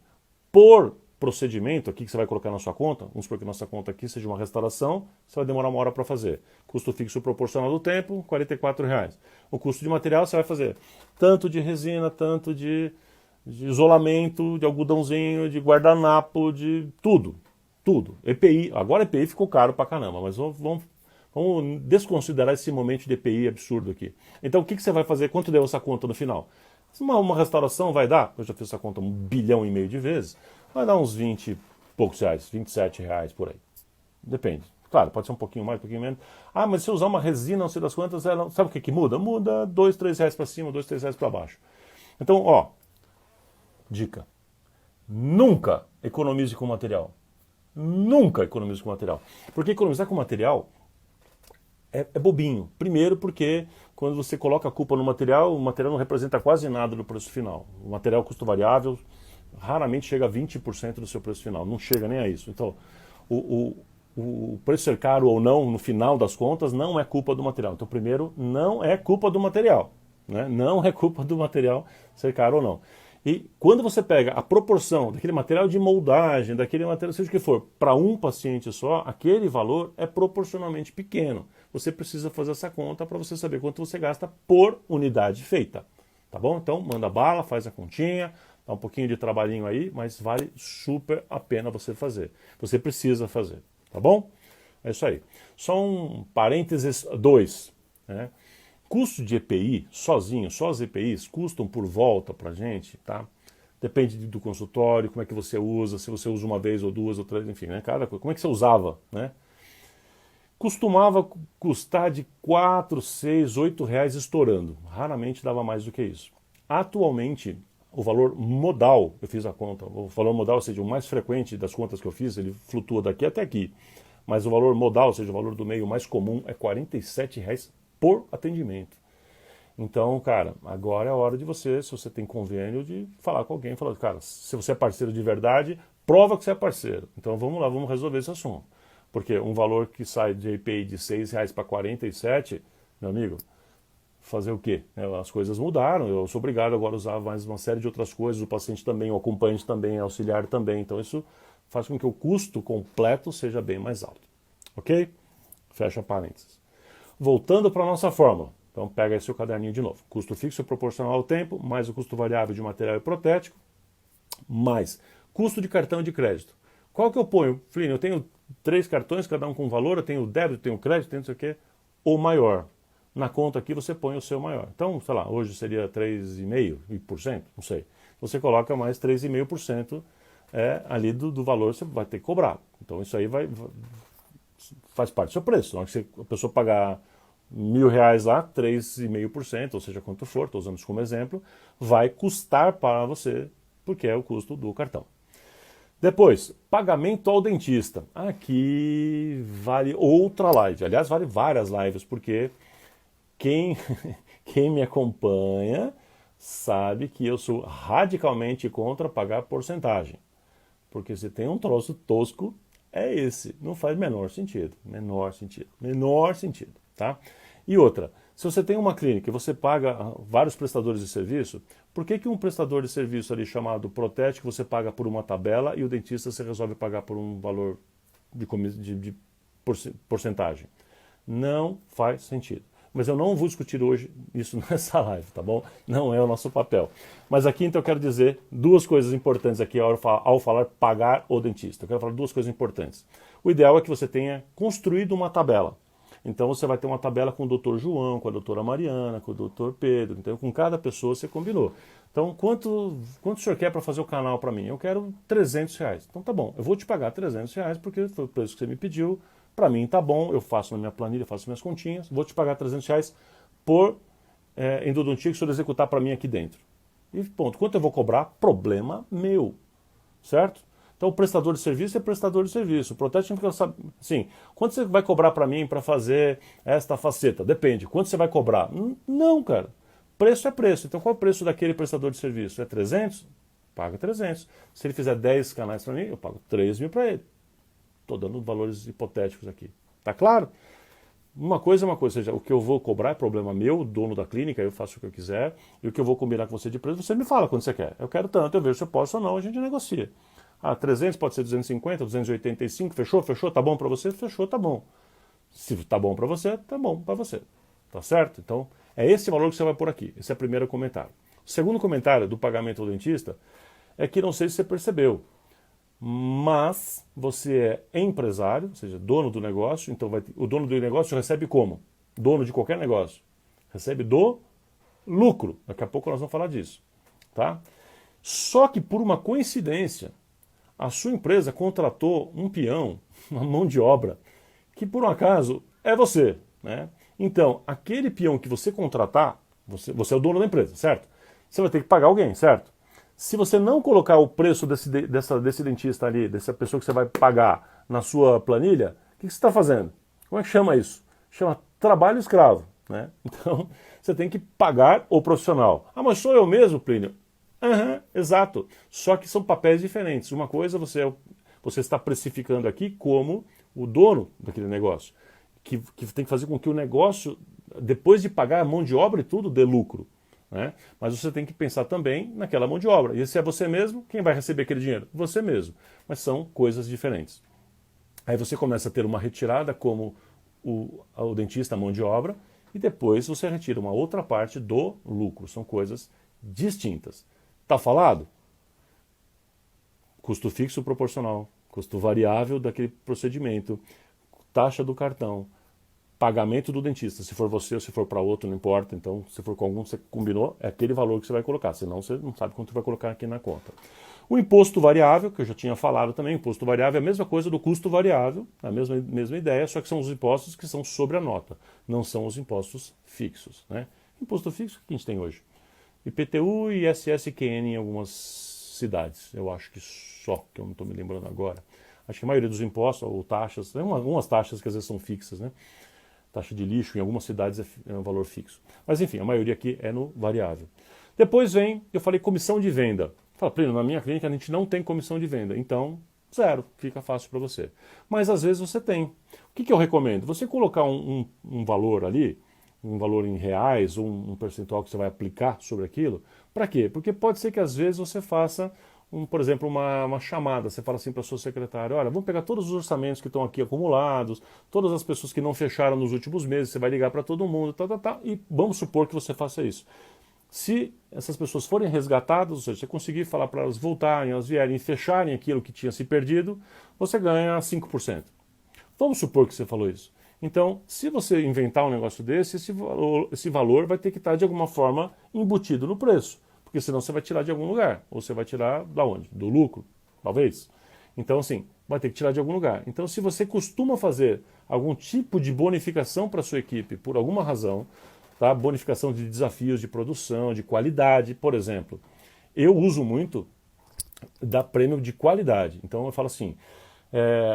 por procedimento aqui que você vai colocar na sua conta, vamos supor que a nossa conta aqui seja uma restauração, você vai demorar 1 hora para fazer. Custo fixo proporcional do tempo, R$ 44. O custo de material você vai fazer tanto de resina, tanto de isolamento, de algodãozinho, de guardanapo, de tudo. Tudo. EPI, agora EPI ficou caro pra caramba, mas vamos desconsiderar esse momento de EPI absurdo aqui. Então o que você vai fazer? Quanto deu essa conta no final? Uma restauração vai dar, eu já fiz essa conta 1,5 bilhão de vezes, vai dar uns 20 e poucos reais, R$ 27 por aí. Depende. Claro, pode ser um pouquinho mais, um pouquinho menos. Mas se eu usar uma resina, não sei das quantas, sabe o que muda? Muda R$ 2, R$ 3 para cima, R$ 2, R$ 3 para baixo. Então, dica. Nunca economize com material. Nunca economize com material. Porque economizar com material é bobinho. Primeiro porque quando você coloca a culpa no material, o material não representa quase nada do preço final. O material custo variável raramente chega a 20% do seu preço final. Não chega nem a isso. Então, o preço ser caro ou não, no final das contas, não é culpa do material. Então, primeiro, não é culpa do material. Né? Não é culpa do material ser caro ou não. E quando você pega a proporção daquele material de moldagem, daquele material, seja o que for, para um paciente só, aquele valor é proporcionalmente pequeno. Você precisa fazer essa conta para você saber quanto você gasta por unidade feita. Tá bom? Então, manda bala, faz a continha, dá um pouquinho de trabalhinho aí, mas vale super a pena você fazer. Você precisa fazer. Tá bom? É isso aí. Só um parênteses 2, né? Custo de EPI, sozinho, só as EPIs custam por volta para a gente, tá? Depende do consultório, como é que você usa, se você usa uma vez ou duas ou três, enfim, né? Cada coisa. Como é que você usava, né? Costumava custar de 4, 6, 8 reais estourando. Raramente dava mais do que isso. Atualmente, o valor modal, eu fiz a conta, o valor modal, ou seja, o mais frequente das contas que eu fiz, ele flutua daqui até aqui. Mas o valor modal, ou seja, o valor do meio mais comum, é R$ 47 reais por atendimento. Então, cara, agora é a hora de você, se você tem convênio, de falar com alguém, falar, cara, se você é parceiro de verdade, prova que você é parceiro. Então vamos lá, vamos resolver esse assunto. Porque um valor que sai de EPI de R$ 6 reais para 47, meu amigo, fazer o quê? As coisas mudaram, eu sou obrigado agora a usar mais uma série de outras coisas, o paciente também, o acompanhante também, o auxiliar também, então isso faz com que o custo completo seja bem mais alto. Ok? Fecha parênteses. Voltando para a nossa fórmula. Então pega aí seu caderninho de novo. Custo fixo proporcional ao tempo, mais o custo variável de material e protético, mais custo de cartão de crédito. Qual que eu ponho? Flynn, eu tenho 3 cartões, cada um com valor, eu tenho débito, tenho crédito, tenho não sei o quê. O maior. Na conta aqui você põe o seu maior. Então, sei lá, hoje seria 3,5%, não sei. Você coloca mais 3,5% ali do valor que você vai ter que cobrar. Então isso aí faz parte do seu preço. Na hora que a pessoa pagar R$ 1.000 lá, 3,5%, ou seja, quanto for, estou usando isso como exemplo, vai custar para você, porque é o custo do cartão. Depois, pagamento ao dentista. Aqui vale outra live. Aliás, vale várias lives, porque quem me acompanha sabe que eu sou radicalmente contra pagar porcentagem. Porque se tem um troço tosco, é esse. Não faz menor sentido. Menor sentido. Menor sentido. Tá? E outra, se você tem uma clínica e você paga vários prestadores de serviço, por que um prestador de serviço ali chamado protético você paga por uma tabela e o dentista você resolve pagar por um valor de porcentagem? Não faz sentido. Mas eu não vou discutir hoje isso nessa live, tá bom? Não é o nosso papel. Mas aqui então eu quero dizer duas coisas importantes aqui ao falar pagar o dentista. Eu quero falar duas coisas importantes. O ideal é que você tenha construído uma tabela. Então você vai ter uma tabela com o doutor João, com a doutora Mariana, com o doutor Pedro. Então com cada pessoa você combinou. Então quanto o senhor quer para fazer o canal para mim? Eu quero R$ 300. Então tá bom, eu vou te pagar R$ 300 porque foi o preço que você me pediu. Para mim tá bom, eu faço na minha planilha, faço minhas continhas, vou te pagar R$ 300 por endodontia que o senhor executar para mim aqui dentro. E ponto. Quanto eu vou cobrar? Problema meu. Certo? Então o prestador de serviço é prestador de serviço. O protético fica assim, quanto você vai cobrar para mim para fazer esta faceta? Depende. Quanto você vai cobrar? Não, cara. Preço é preço. Então qual é o preço daquele prestador de serviço? É 300? Paga 300. Se ele fizer 10 canais para mim, eu pago 3.000 para ele. Estou dando valores hipotéticos aqui. Tá claro? Uma coisa é uma coisa, ou seja, o que eu vou cobrar é problema meu, dono da clínica, eu faço o que eu quiser, e o que eu vou combinar com você de preço, você me fala quando você quer. Eu quero tanto, eu vejo se eu posso ou não, a gente negocia. 300 pode ser 250, 285, fechou? Fechou? Tá bom para você? Fechou, tá bom. Se tá bom para você, tá bom para você. Tá certo? Então, é esse valor que você vai pôr aqui. Esse é o primeiro comentário. O segundo comentário do pagamento ao dentista é que não sei se você percebeu, mas você é empresário, ou seja, dono do negócio, então o dono do negócio recebe como? Dono de qualquer negócio. Recebe do lucro. Daqui a pouco nós vamos falar disso. Tá? Só que por uma coincidência, a sua empresa contratou um peão, uma mão de obra, que por um acaso é você. Né? Então, aquele peão que você contratar, você é o dono da empresa, certo? Você vai ter que pagar alguém, certo? Se você não colocar o preço desse dentista ali, dessa pessoa que você vai pagar na sua planilha, o que você está fazendo? Como é que chama isso? Chama trabalho escravo. Né? Então, você tem que pagar o profissional. Mas sou eu mesmo, Plínio? Exato. Só que são papéis diferentes. Uma coisa você está precificando aqui como o dono daquele negócio, que tem que fazer com que o negócio, depois de pagar a mão de obra e tudo, dê lucro. Né? Mas você tem que pensar também naquela mão de obra. E se é você mesmo, quem vai receber aquele dinheiro? Você mesmo. Mas são coisas diferentes. Aí você começa a ter uma retirada como o dentista, a mão de obra, e depois você retira uma outra parte do lucro. São coisas distintas. Tá falado? Custo fixo proporcional, custo variável daquele procedimento, taxa do cartão, pagamento do dentista, se for você ou se for para outro, não importa. Então, se for com algum, você combinou, é aquele valor que você vai colocar, senão você não sabe quanto vai colocar aqui na conta. O imposto variável, que eu já tinha falado também, imposto variável é a mesma coisa do custo variável, a mesma ideia, só que são os impostos que são sobre a nota, não são os impostos fixos. Né? Imposto fixo, o que a gente tem hoje? IPTU e ISS-QN em algumas cidades, eu acho que só, que eu não estou me lembrando agora. Acho que a maioria dos impostos, ou taxas, tem algumas taxas que às vezes são fixas, né? Taxa de lixo, em algumas cidades é um valor fixo. Mas enfim, a maioria aqui é no variável. Depois vem, eu falei comissão de venda. Fala, Plínio, na minha clínica a gente não tem comissão de venda, então zero, fica fácil para você. Mas às vezes você tem. O que eu recomendo? Você colocar um valor ali, um valor em reais, ou um percentual que você vai aplicar sobre aquilo. Para quê? Porque pode ser que às vezes você faça, por exemplo, uma chamada. Você fala assim para a sua secretária, olha, vamos pegar todos os orçamentos que estão aqui acumulados, todas as pessoas que não fecharam nos últimos meses, você vai ligar para todo mundo, e vamos supor que você faça isso. Se essas pessoas forem resgatadas, ou seja, você conseguir falar para elas voltarem, elas vierem e fecharem aquilo que tinha se perdido, você ganha 5%. Vamos supor que você falou isso. Então, se você inventar um negócio desse, esse valor vai ter que estar de alguma forma embutido no preço. Porque senão você vai tirar de algum lugar. Ou você vai tirar da onde? Do lucro, talvez. Então, assim, vai ter que tirar de algum lugar. Então, se você costuma fazer algum tipo de bonificação para a sua equipe, por alguma razão, tá? Bonificação de desafios de produção, de qualidade, por exemplo. Eu uso muito da prêmio de qualidade. Então, eu falo assim,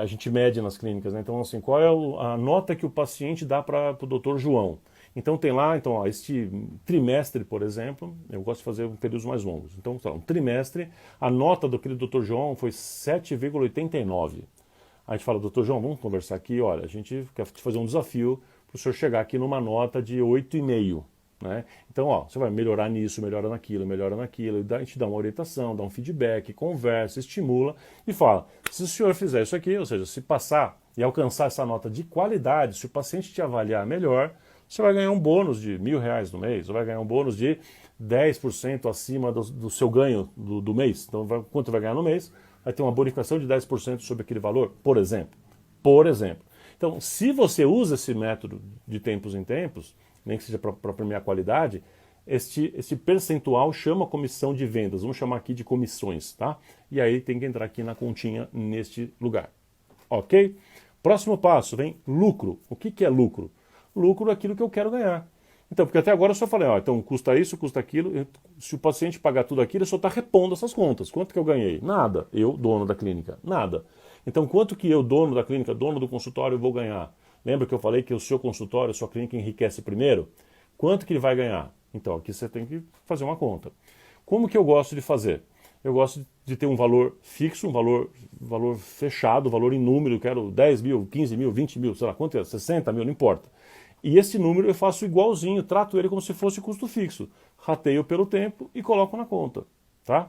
a gente mede nas clínicas, né? Então, assim, qual é a nota que o paciente dá para o Dr. João? Então tem lá, este trimestre, por exemplo, eu gosto de fazer períodos mais longos. Então, um trimestre, a nota daquele Dr. João foi 7,89. A gente fala, Dr. João, vamos conversar aqui, olha, a gente quer te fazer um desafio para o senhor chegar aqui numa nota de 8,5. Né? Então, você vai melhorar nisso, melhora naquilo, a gente dá uma orientação, dá um feedback, conversa, estimula e fala, se o senhor fizer isso aqui, ou seja, se passar e alcançar essa nota de qualidade, se o paciente te avaliar melhor, você vai ganhar um bônus de R$1.000 no mês, ou vai ganhar um bônus de 10% acima do seu ganho do mês. Então, quanto vai ganhar no mês? Vai ter uma bonificação de 10% sobre aquele valor, por exemplo. Por exemplo. Então, se você usa esse método de tempos em tempos, nem que seja para premiar a qualidade, este percentual chama comissão de vendas. Vamos chamar aqui de comissões, tá? E aí tem que entrar aqui na continha neste lugar. Ok? Próximo passo, vem lucro. O que é lucro? Lucro é aquilo que eu quero ganhar. Então, porque até agora eu só falei, então custa isso, custa aquilo. Se o paciente pagar tudo aquilo, eu só está repondo essas contas. Quanto que eu ganhei? Nada. Eu, dono da clínica, nada. Então, quanto que eu, dono da clínica, dono do consultório, vou ganhar? Lembra que eu falei que o seu consultório, a sua clínica enriquece primeiro? Quanto que ele vai ganhar? Então, aqui você tem que fazer uma conta. Como que eu gosto de fazer? Eu gosto de ter um valor fixo, um valor fechado, valor em número, eu quero 10 mil, 15 mil, 20 mil, sei lá quanto é, 60 mil, não importa. E esse número eu faço igualzinho, trato ele como se fosse custo fixo. Rateio pelo tempo e coloco na conta. Tá?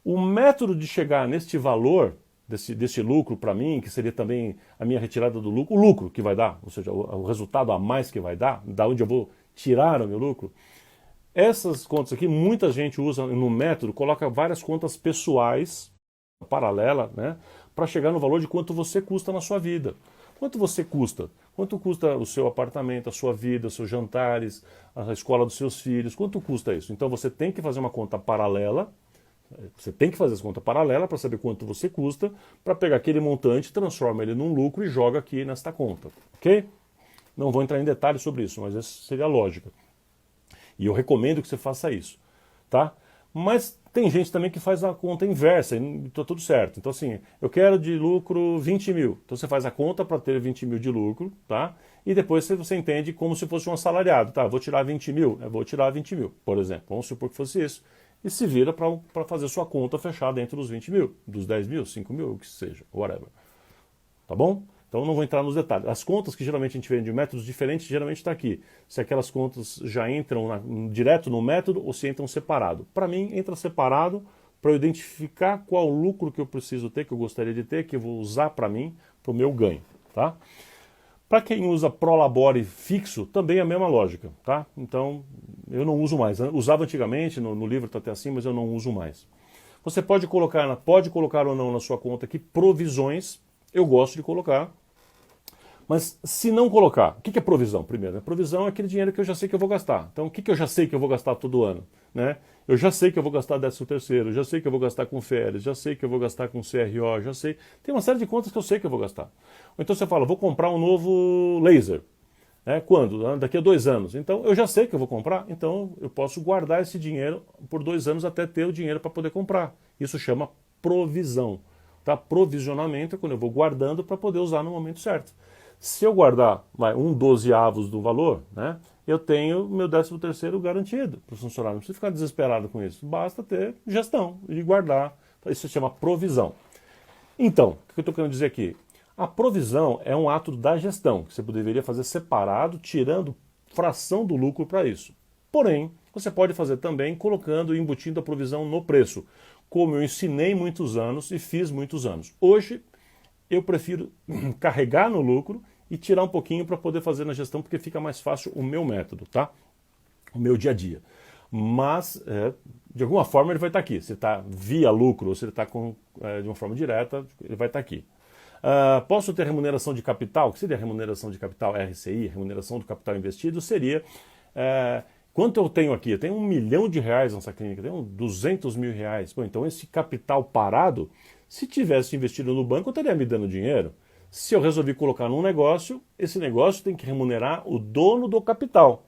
O método de chegar neste valor, desse lucro para mim, que seria também a minha retirada do lucro, o lucro que vai dar, ou seja, o resultado a mais que vai dar, da onde eu vou tirar o meu lucro, essas contas aqui, muita gente usa no método, coloca várias contas pessoais, paralela, né, para chegar no valor de quanto você custa na sua vida. Quanto você custa? Quanto custa o seu apartamento, a sua vida, os seus jantares, a escola dos seus filhos? Quanto custa isso? Então você tem que fazer uma conta paralela. Você tem que fazer essa conta paralela para saber quanto você custa, para pegar aquele montante, transforma ele num lucro e joga aqui nesta conta. Ok? Não vou entrar em detalhes sobre isso, mas essa seria a lógica. E eu recomendo que você faça isso. Tá? Mas tem gente também que faz a conta inversa e está tudo certo. Então assim, eu quero de lucro 20 mil. Então você faz a conta para ter 20 mil de lucro, tá? E depois você entende como se fosse um assalariado. Tá, vou tirar 20 mil? Eu vou tirar 20 mil, por exemplo. Vamos supor que fosse isso. E se vira para fazer sua conta fechar dentro dos 20 mil, dos 10 mil, 5 mil, o que seja, whatever. Tá bom? Então eu não vou entrar nos detalhes. As contas que geralmente a gente vê de métodos diferentes, geralmente está aqui. Se aquelas contas já entram direto no método ou se entram separado. Para mim, entra separado para eu identificar qual lucro que eu preciso ter, que eu gostaria de ter, que eu vou usar para mim, para o meu ganho. Tá? Para quem usa Prolabore fixo, também é a mesma lógica. Tá? Então, eu não uso mais. Eu usava antigamente, no livro está até assim, mas eu não uso mais. Você pode colocar ou não na sua conta aqui provisões. Eu gosto de colocar. Mas se não colocar, o que é provisão? Primeiro, a provisão é aquele dinheiro que eu já sei que eu vou gastar. Então, o que eu já sei que eu vou gastar todo ano? Né? Eu já sei que eu vou gastar 13º, já sei que eu vou gastar com férias, já sei que eu vou gastar com CRO, já sei. Tem uma série de contas que eu sei que eu vou gastar. Ou então você fala, vou comprar um novo laser. Quando? Daqui a 2 anos. Então, eu já sei que eu vou comprar, então eu posso guardar esse dinheiro por 2 anos até ter o dinheiro para poder comprar. Isso chama provisão. Tá? Provisionamento é quando eu vou guardando para poder usar no momento certo. Se eu guardar 1/12 do valor, né, eu tenho meu 13º garantido para o funcionário. Não precisa ficar desesperado com isso. Basta ter gestão e guardar. Isso se chama provisão. Então, o que eu estou querendo dizer aqui? A provisão é um ato da gestão, que você deveria fazer separado, tirando fração do lucro para isso. Porém, você pode fazer também colocando e embutindo a provisão no preço, como eu ensinei muitos anos e fiz muitos anos. Hoje, eu prefiro carregar no lucro e tirar um pouquinho para poder fazer na gestão, porque fica mais fácil o meu método, tá? O meu dia a dia. Mas, de alguma forma, ele vai estar aqui. Se está via lucro ou se ele está de uma forma direta, ele vai estar aqui. Posso ter remuneração de capital? O que seria remuneração de capital? RCI, remuneração do capital investido, seria... quanto eu tenho aqui? Eu tenho R$1 milhão nessa clínica, eu tenho 200 mil reais. Bom, então esse capital parado, se tivesse investido no banco, eu estaria me dando dinheiro. Se eu resolvi colocar num negócio, esse negócio tem que remunerar o dono do capital,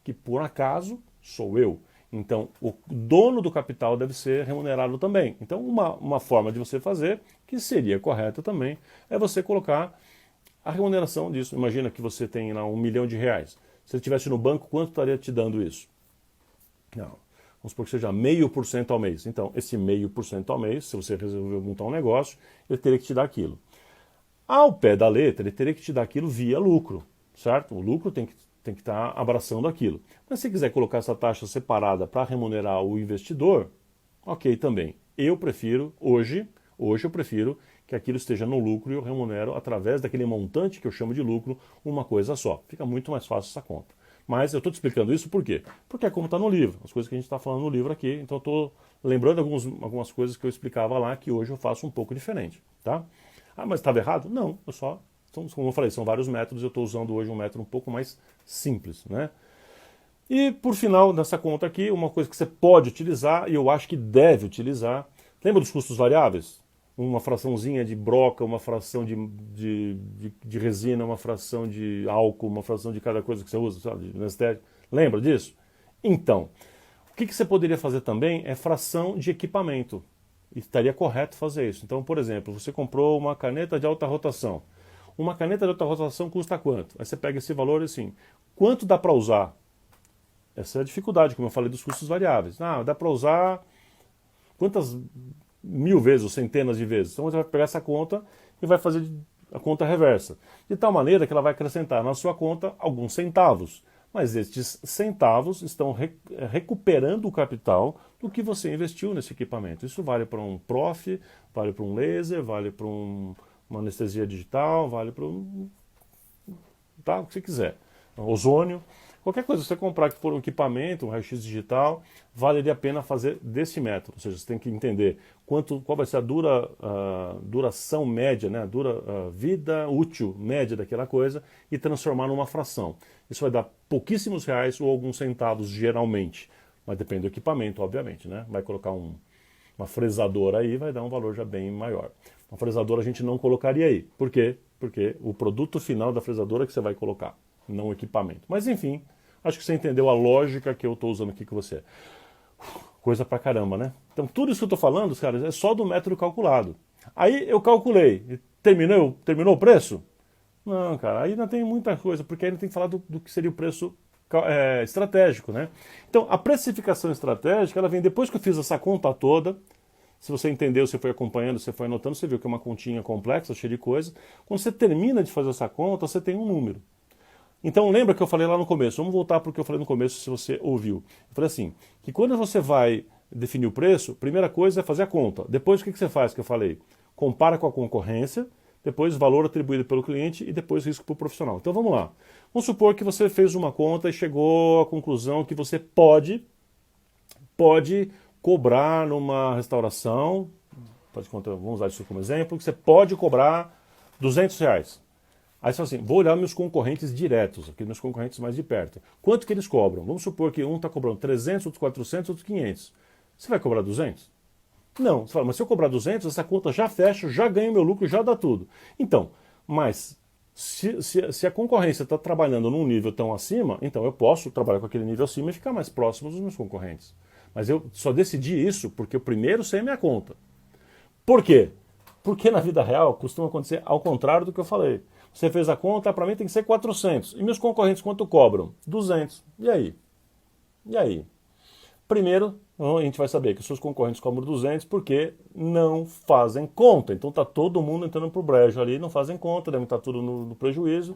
que por acaso sou eu. Então, o dono do capital deve ser remunerado também. Então, uma forma de você fazer, que seria correta também, é você colocar a remuneração disso. Imagina que você tem lá R$1 milhão. Se ele estivesse no banco, quanto estaria te dando isso? Não. Vamos supor que seja 0,5% ao mês. Então, esse 0,5% ao mês, se você resolver montar um negócio, ele teria que te dar aquilo. Ao pé da letra, ele teria que te dar aquilo via lucro, certo? O lucro tem que estar abraçando aquilo. Mas se quiser colocar essa taxa separada para remunerar o investidor, ok também. Eu prefiro, hoje eu prefiro que aquilo esteja no lucro e eu remunero através daquele montante que eu chamo de lucro uma coisa só. Fica muito mais fácil essa conta. Mas eu estou te explicando isso por quê? Porque é como está no livro, as coisas que a gente está falando no livro aqui. Então eu estou lembrando algumas coisas que eu explicava lá que hoje eu faço um pouco diferente, tá? Mas estava errado? Não, como eu falei, são vários métodos, eu estou usando hoje um método um pouco mais simples, né? E por final, nessa conta aqui, uma coisa que você pode utilizar, e eu acho que deve utilizar, lembra dos custos variáveis? Uma fraçãozinha de broca, uma fração de resina, uma fração de álcool, uma fração de cada coisa que você usa, sabe, de anestésico. Lembra disso? Então, o que você poderia fazer também é fração de equipamento. E estaria correto fazer isso. Então, por exemplo, você comprou uma caneta de alta rotação. Uma caneta de alta rotação custa quanto? Aí você pega esse valor assim, quanto dá para usar? Essa é a dificuldade, como eu falei, dos custos variáveis. Dá para usar quantas 1000 vezes ou centenas de vezes? Então você vai pegar essa conta e vai fazer a conta reversa. De tal maneira que ela vai acrescentar na sua conta alguns centavos. Mas estes centavos estão recuperando o capital do que você investiu nesse equipamento. Isso vale para um prof, vale para um laser, vale para uma anestesia digital, vale para o que você quiser. Ozônio, qualquer coisa que você comprar que for um equipamento, um raio-x digital, valeria a pena fazer desse método. Ou seja, você tem que entender qual vai ser a duração média, né, a vida útil média daquela coisa e transformar numa fração. Isso vai dar pouquíssimos reais ou alguns centavos geralmente, mas depende do equipamento, obviamente, né? Vai colocar uma fresadora aí, vai dar um valor já bem maior. Uma fresadora a gente não colocaria aí. Por quê? Porque o produto final da fresadora é que você vai colocar, não o equipamento. Mas enfim, acho que você entendeu a lógica que eu estou usando aqui com você. Coisa pra caramba, né? Então tudo isso que eu estou falando, caras, é só do método calculado. Aí eu calculei, terminou o preço? Não, cara, aí ainda tem muita coisa, porque ainda tem que falar do que seria o preço estratégico, né? Então, a precificação estratégica, ela vem depois que eu fiz essa conta toda, Se você entendeu, você foi acompanhando, você foi anotando, você viu que é uma continha complexa, cheia de coisa. Quando você termina de fazer essa conta, você tem um número. Então lembra que eu falei lá no começo, vamos voltar para o que eu falei no começo se você ouviu. Eu falei assim, que quando você vai definir o preço, a primeira coisa é fazer a conta. Depois o que você faz, que eu falei? Compara com a concorrência, depois valor atribuído pelo cliente e depois risco para o profissional. Então vamos lá. Vamos supor que você fez uma conta e chegou à conclusão que você pode cobrar numa restauração, vamos usar isso como exemplo, que você pode cobrar R$ 200. Aí você fala assim, vou olhar meus concorrentes diretos, aqui meus concorrentes mais de perto. Quanto que eles cobram? Vamos supor que um está cobrando 300, outro 400, outro 500. Você vai cobrar 200? Não. Você fala, mas se eu cobrar 200, essa conta já fecha, já ganho meu lucro, já dá tudo. Então, mas se a concorrência está trabalhando num nível tão acima, então eu posso trabalhar com aquele nível acima e ficar mais próximo dos meus concorrentes. Mas eu só decidi isso porque eu primeiro sei a minha conta. Por quê? Porque na vida real costuma acontecer ao contrário do que eu falei. Você fez a conta, para mim tem que ser 400. E meus concorrentes quanto cobram? 200. E aí? E aí? Primeiro, a gente vai saber que os seus concorrentes cobram 200 porque não fazem conta. Então está todo mundo entrando pro brejo ali, não fazem conta, devem estar tudo no prejuízo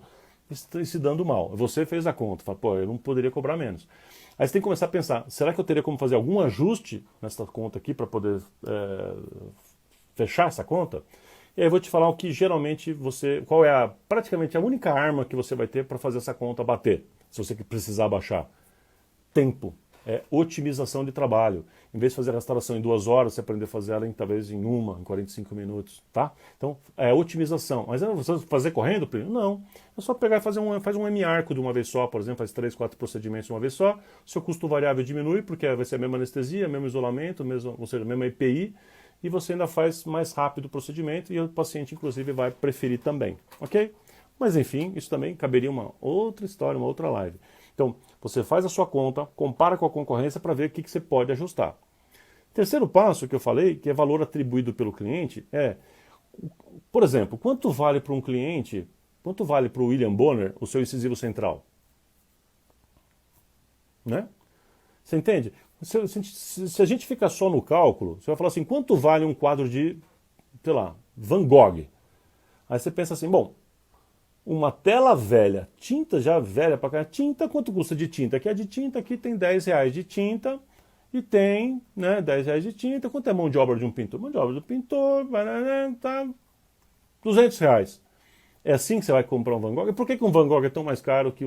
e se dando mal. Você fez a conta, fala, pô, eu não poderia cobrar menos. Aí você tem que começar a pensar, será que eu teria como fazer algum ajuste nessa conta aqui para poder fechar essa conta? E aí eu vou te falar o que geralmente qual é praticamente a única arma que você vai ter para fazer essa conta bater, se você precisar baixar. Tempo. É otimização de trabalho. Em vez de fazer a restauração em 2 horas, você aprender a fazer ela talvez em 45 minutos, tá? Então, é otimização. Mas você fazer correndo, primo? Não. É só pegar e faz um M-arco de uma vez só, por exemplo, faz 3, 4 procedimentos de uma vez só. Seu custo variável diminui, porque vai ser a mesma anestesia, mesmo isolamento, ou seja, a mesma EPI, e você ainda faz mais rápido o procedimento e o paciente, inclusive, vai preferir também, ok? Mas, enfim, isso também caberia uma outra história, uma outra live. Então, você faz a sua conta, compara com a concorrência para ver o que você pode ajustar. Terceiro passo que eu falei, que é valor atribuído pelo cliente, por exemplo, quanto vale para um cliente, quanto vale para o William Bonner o seu incisivo central? Né? Você entende? Se a gente ficar só no cálculo, você vai falar assim, quanto vale um quadro de, sei lá, Van Gogh? Aí você pensa assim, bom, uma tela velha, tinta já velha para cá, tinta, quanto custa de tinta? Aqui é de tinta, aqui tem R$ 10 de tinta e tem, né, R$ 10 de tinta. Quanto é mão de obra de um pintor? Mão de obra do pintor, tá R$ 200. É assim que você vai comprar um Van Gogh? E por que um Van Gogh é tão mais caro que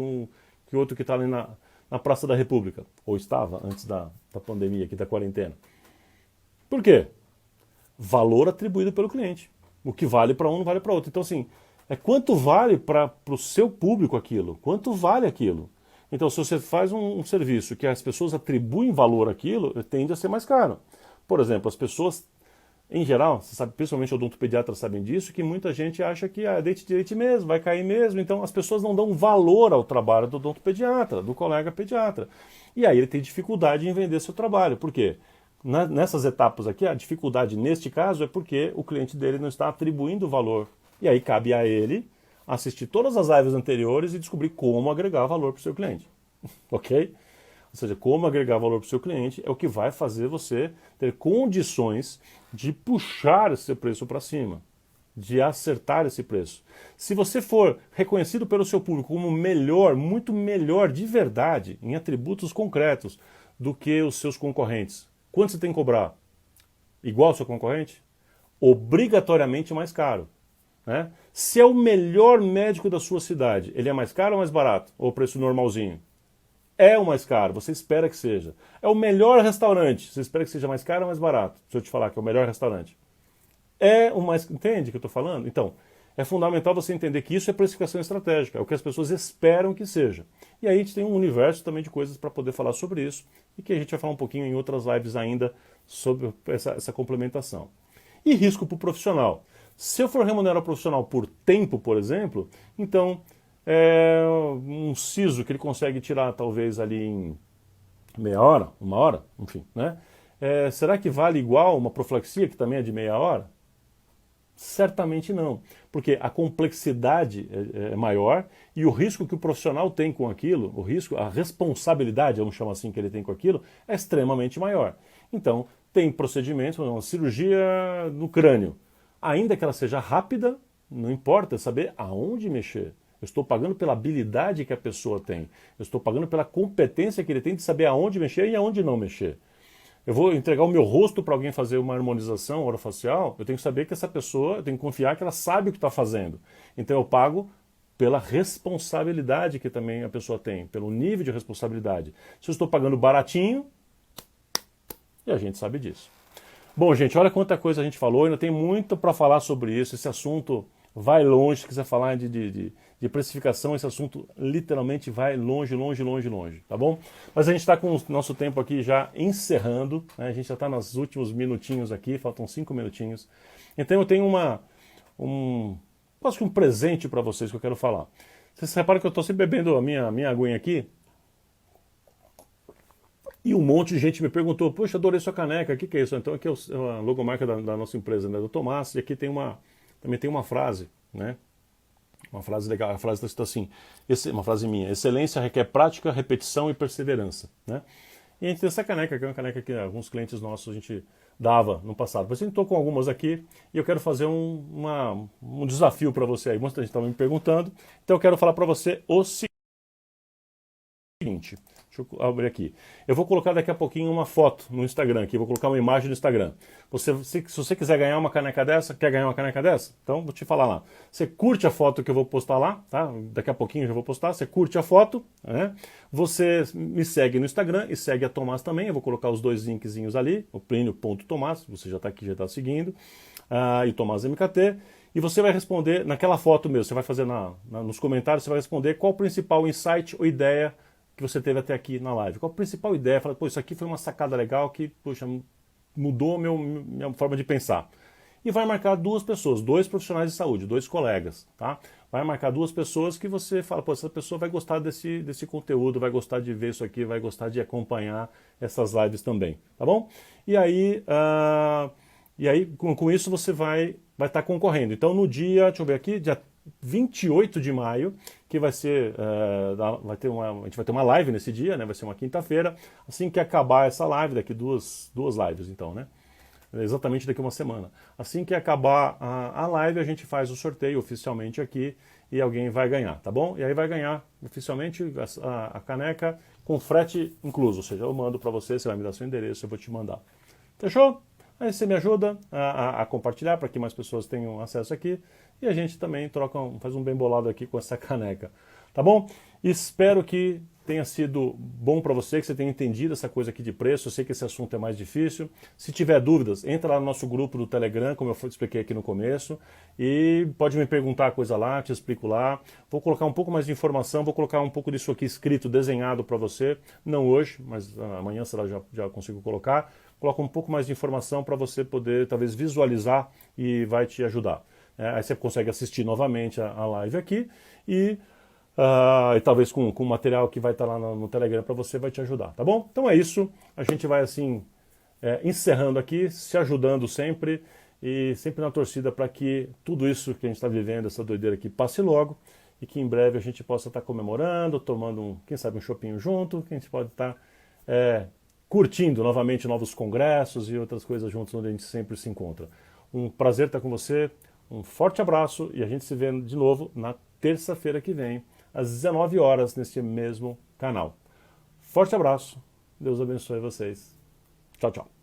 outro que está ali na Praça da República? Ou estava antes da pandemia, aqui da quarentena. Por quê? Valor atribuído pelo cliente. O que vale para um não vale para outro. Então, assim, quanto vale para o seu público aquilo? Quanto vale aquilo? Então, se você faz um serviço que as pessoas atribuem valor àquilo, tende a ser mais caro. Por exemplo, as pessoas, em geral, você sabe, principalmente odontopediatras sabem disso, que muita gente acha que dente de leite mesmo, vai cair mesmo. Então, as pessoas não dão valor ao trabalho do odontopediatra, do colega pediatra. E aí ele tem dificuldade em vender seu trabalho. Por quê? Nessas etapas aqui, a dificuldade neste caso é porque o cliente dele não está atribuindo valor. E aí cabe a ele assistir todas as lives anteriores e descobrir como agregar valor para o seu cliente. Ok? Ou seja, como agregar valor para o seu cliente é o que vai fazer você ter condições de puxar esse preço para cima, de acertar esse preço. Se você for reconhecido pelo seu público como melhor, muito melhor de verdade, em atributos concretos do que os seus concorrentes, quanto você tem que cobrar? Igual ao seu concorrente? Obrigatoriamente mais caro. Né? Se é o melhor médico da sua cidade, ele é mais caro ou mais barato? Ou preço normalzinho? É o mais caro, você espera que seja. É o melhor restaurante, você espera que seja mais caro ou mais barato? Se eu te falar que é o melhor restaurante. Entende o que eu estou falando? Então, é fundamental você entender que isso é precificação estratégica, é o que as pessoas esperam que seja. E aí a gente tem um universo também de coisas para poder falar sobre isso, e que a gente vai falar um pouquinho em outras lives ainda sobre essa complementação. E risco para o profissional. Se eu for remunerar o profissional por tempo, por exemplo, então um siso que ele consegue tirar talvez ali em meia hora, 1 hora, enfim, né? Será que vale igual uma profilaxia que também é de meia hora? Certamente não, porque a complexidade é maior e o risco que o profissional tem com aquilo, a responsabilidade, vamos chamar assim, que ele tem com aquilo, é extremamente maior. Então, tem procedimentos, uma cirurgia no crânio. Ainda que ela seja rápida, não importa saber aonde mexer. Eu estou pagando pela habilidade que a pessoa tem. Eu estou pagando pela competência que ele tem de saber aonde mexer e aonde não mexer. Eu vou entregar o meu rosto para alguém fazer uma harmonização orofacial, eu tenho que saber que essa pessoa, eu tenho que confiar que ela sabe o que está fazendo. Então eu pago pela responsabilidade que também a pessoa tem, pelo nível de responsabilidade. Se eu estou pagando baratinho, e a gente sabe disso. Bom, gente, olha quanta coisa a gente falou, ainda tem muito para falar sobre isso, esse assunto vai longe, se quiser falar de precificação, esse assunto literalmente vai longe, longe, longe, longe, tá bom? Mas a gente está com o nosso tempo aqui já encerrando, né? A gente já está nos últimos minutinhos aqui, faltam 5 minutinhos. Então eu tenho quase que um presente para vocês que eu quero falar. Vocês reparam que eu estou sempre bebendo a minha aguinha aqui? E um monte de gente me perguntou, poxa, adorei sua caneca, o que é isso? Então aqui é a logomarca da nossa empresa, né, do Tomás, e aqui também tem uma frase, né? Uma frase legal, a frase está assim, uma frase minha, excelência requer prática, repetição e perseverança, né? E a gente tem essa caneca, que é uma caneca que alguns clientes nossos a gente dava no passado. Mas eu estou com algumas aqui e eu quero fazer um desafio para você aí. Muita gente estava me perguntando, então eu quero falar para você o seguinte. Deixa eu abrir aqui. Eu vou colocar daqui a pouquinho uma foto no Instagram aqui, vou colocar uma imagem no Instagram. Se você quiser ganhar uma caneca dessa, quer ganhar uma caneca dessa? Então vou te falar lá. Você curte a foto que eu vou postar lá, tá? Daqui a pouquinho eu já vou postar. Você curte a foto, né? Você me segue no Instagram e segue a Tomás também. Eu vou colocar os dois linkzinhos ali, o Plínio.Tomás, você já está aqui, já está seguindo, e Tomás MKT. E você vai responder naquela foto mesmo, você vai fazer nos comentários, você vai responder qual o principal insight ou ideia que você teve até aqui na live. Qual a principal ideia? Fala, pô, isso aqui foi uma sacada legal que, poxa, mudou minha forma de pensar. E vai marcar duas pessoas, dois profissionais de saúde, dois colegas, tá? Vai marcar duas pessoas que você fala, pô, essa pessoa vai gostar desse conteúdo, vai gostar de ver isso aqui, vai gostar de acompanhar essas lives também, tá bom? E aí com isso você vai estar concorrendo. Então no dia, deixa eu ver aqui, dia 28 de maio, que vai ser, a gente vai ter uma live nesse dia, né? Vai ser uma quinta-feira, assim que acabar essa live, daqui duas lives então, né? Exatamente daqui uma semana. Assim que acabar a live, a gente faz o sorteio oficialmente aqui e alguém vai ganhar, tá bom? E aí vai ganhar oficialmente a caneca com frete incluso, ou seja, eu mando para você, você vai me dar seu endereço, eu vou te mandar. Fechou? Aí você me ajuda a compartilhar para que mais pessoas tenham acesso aqui e a gente também faz um bem bolado aqui com essa caneca, tá bom? Espero que tenha sido bom para você, que você tenha entendido essa coisa aqui de preço. Eu sei que esse assunto é mais difícil. Se tiver dúvidas, entra lá no nosso grupo do Telegram, como eu expliquei aqui no começo, e pode me perguntar coisa lá, te explico lá. Vou colocar um pouco mais de informação, vou colocar um pouco disso aqui escrito, desenhado para você, não hoje, mas amanhã será já consigo colocar. Coloca um pouco mais de informação para você poder talvez visualizar e vai te ajudar. Aí você consegue assistir novamente a live aqui e talvez com o material que vai estar lá no Telegram para você vai te ajudar, tá bom? Então é isso, a gente vai assim encerrando aqui, se ajudando sempre e sempre na torcida para que tudo isso que a gente está vivendo, essa doideira aqui, passe logo e que em breve a gente possa estar comemorando, tomando, quem sabe, um chopinho junto, que a gente pode estar curtindo novamente novos congressos e outras coisas juntos onde a gente sempre se encontra. Um prazer estar com você, um forte abraço e a gente se vê de novo na terça-feira que vem, às 19 horas, neste mesmo canal. Forte abraço, Deus abençoe vocês. Tchau, tchau.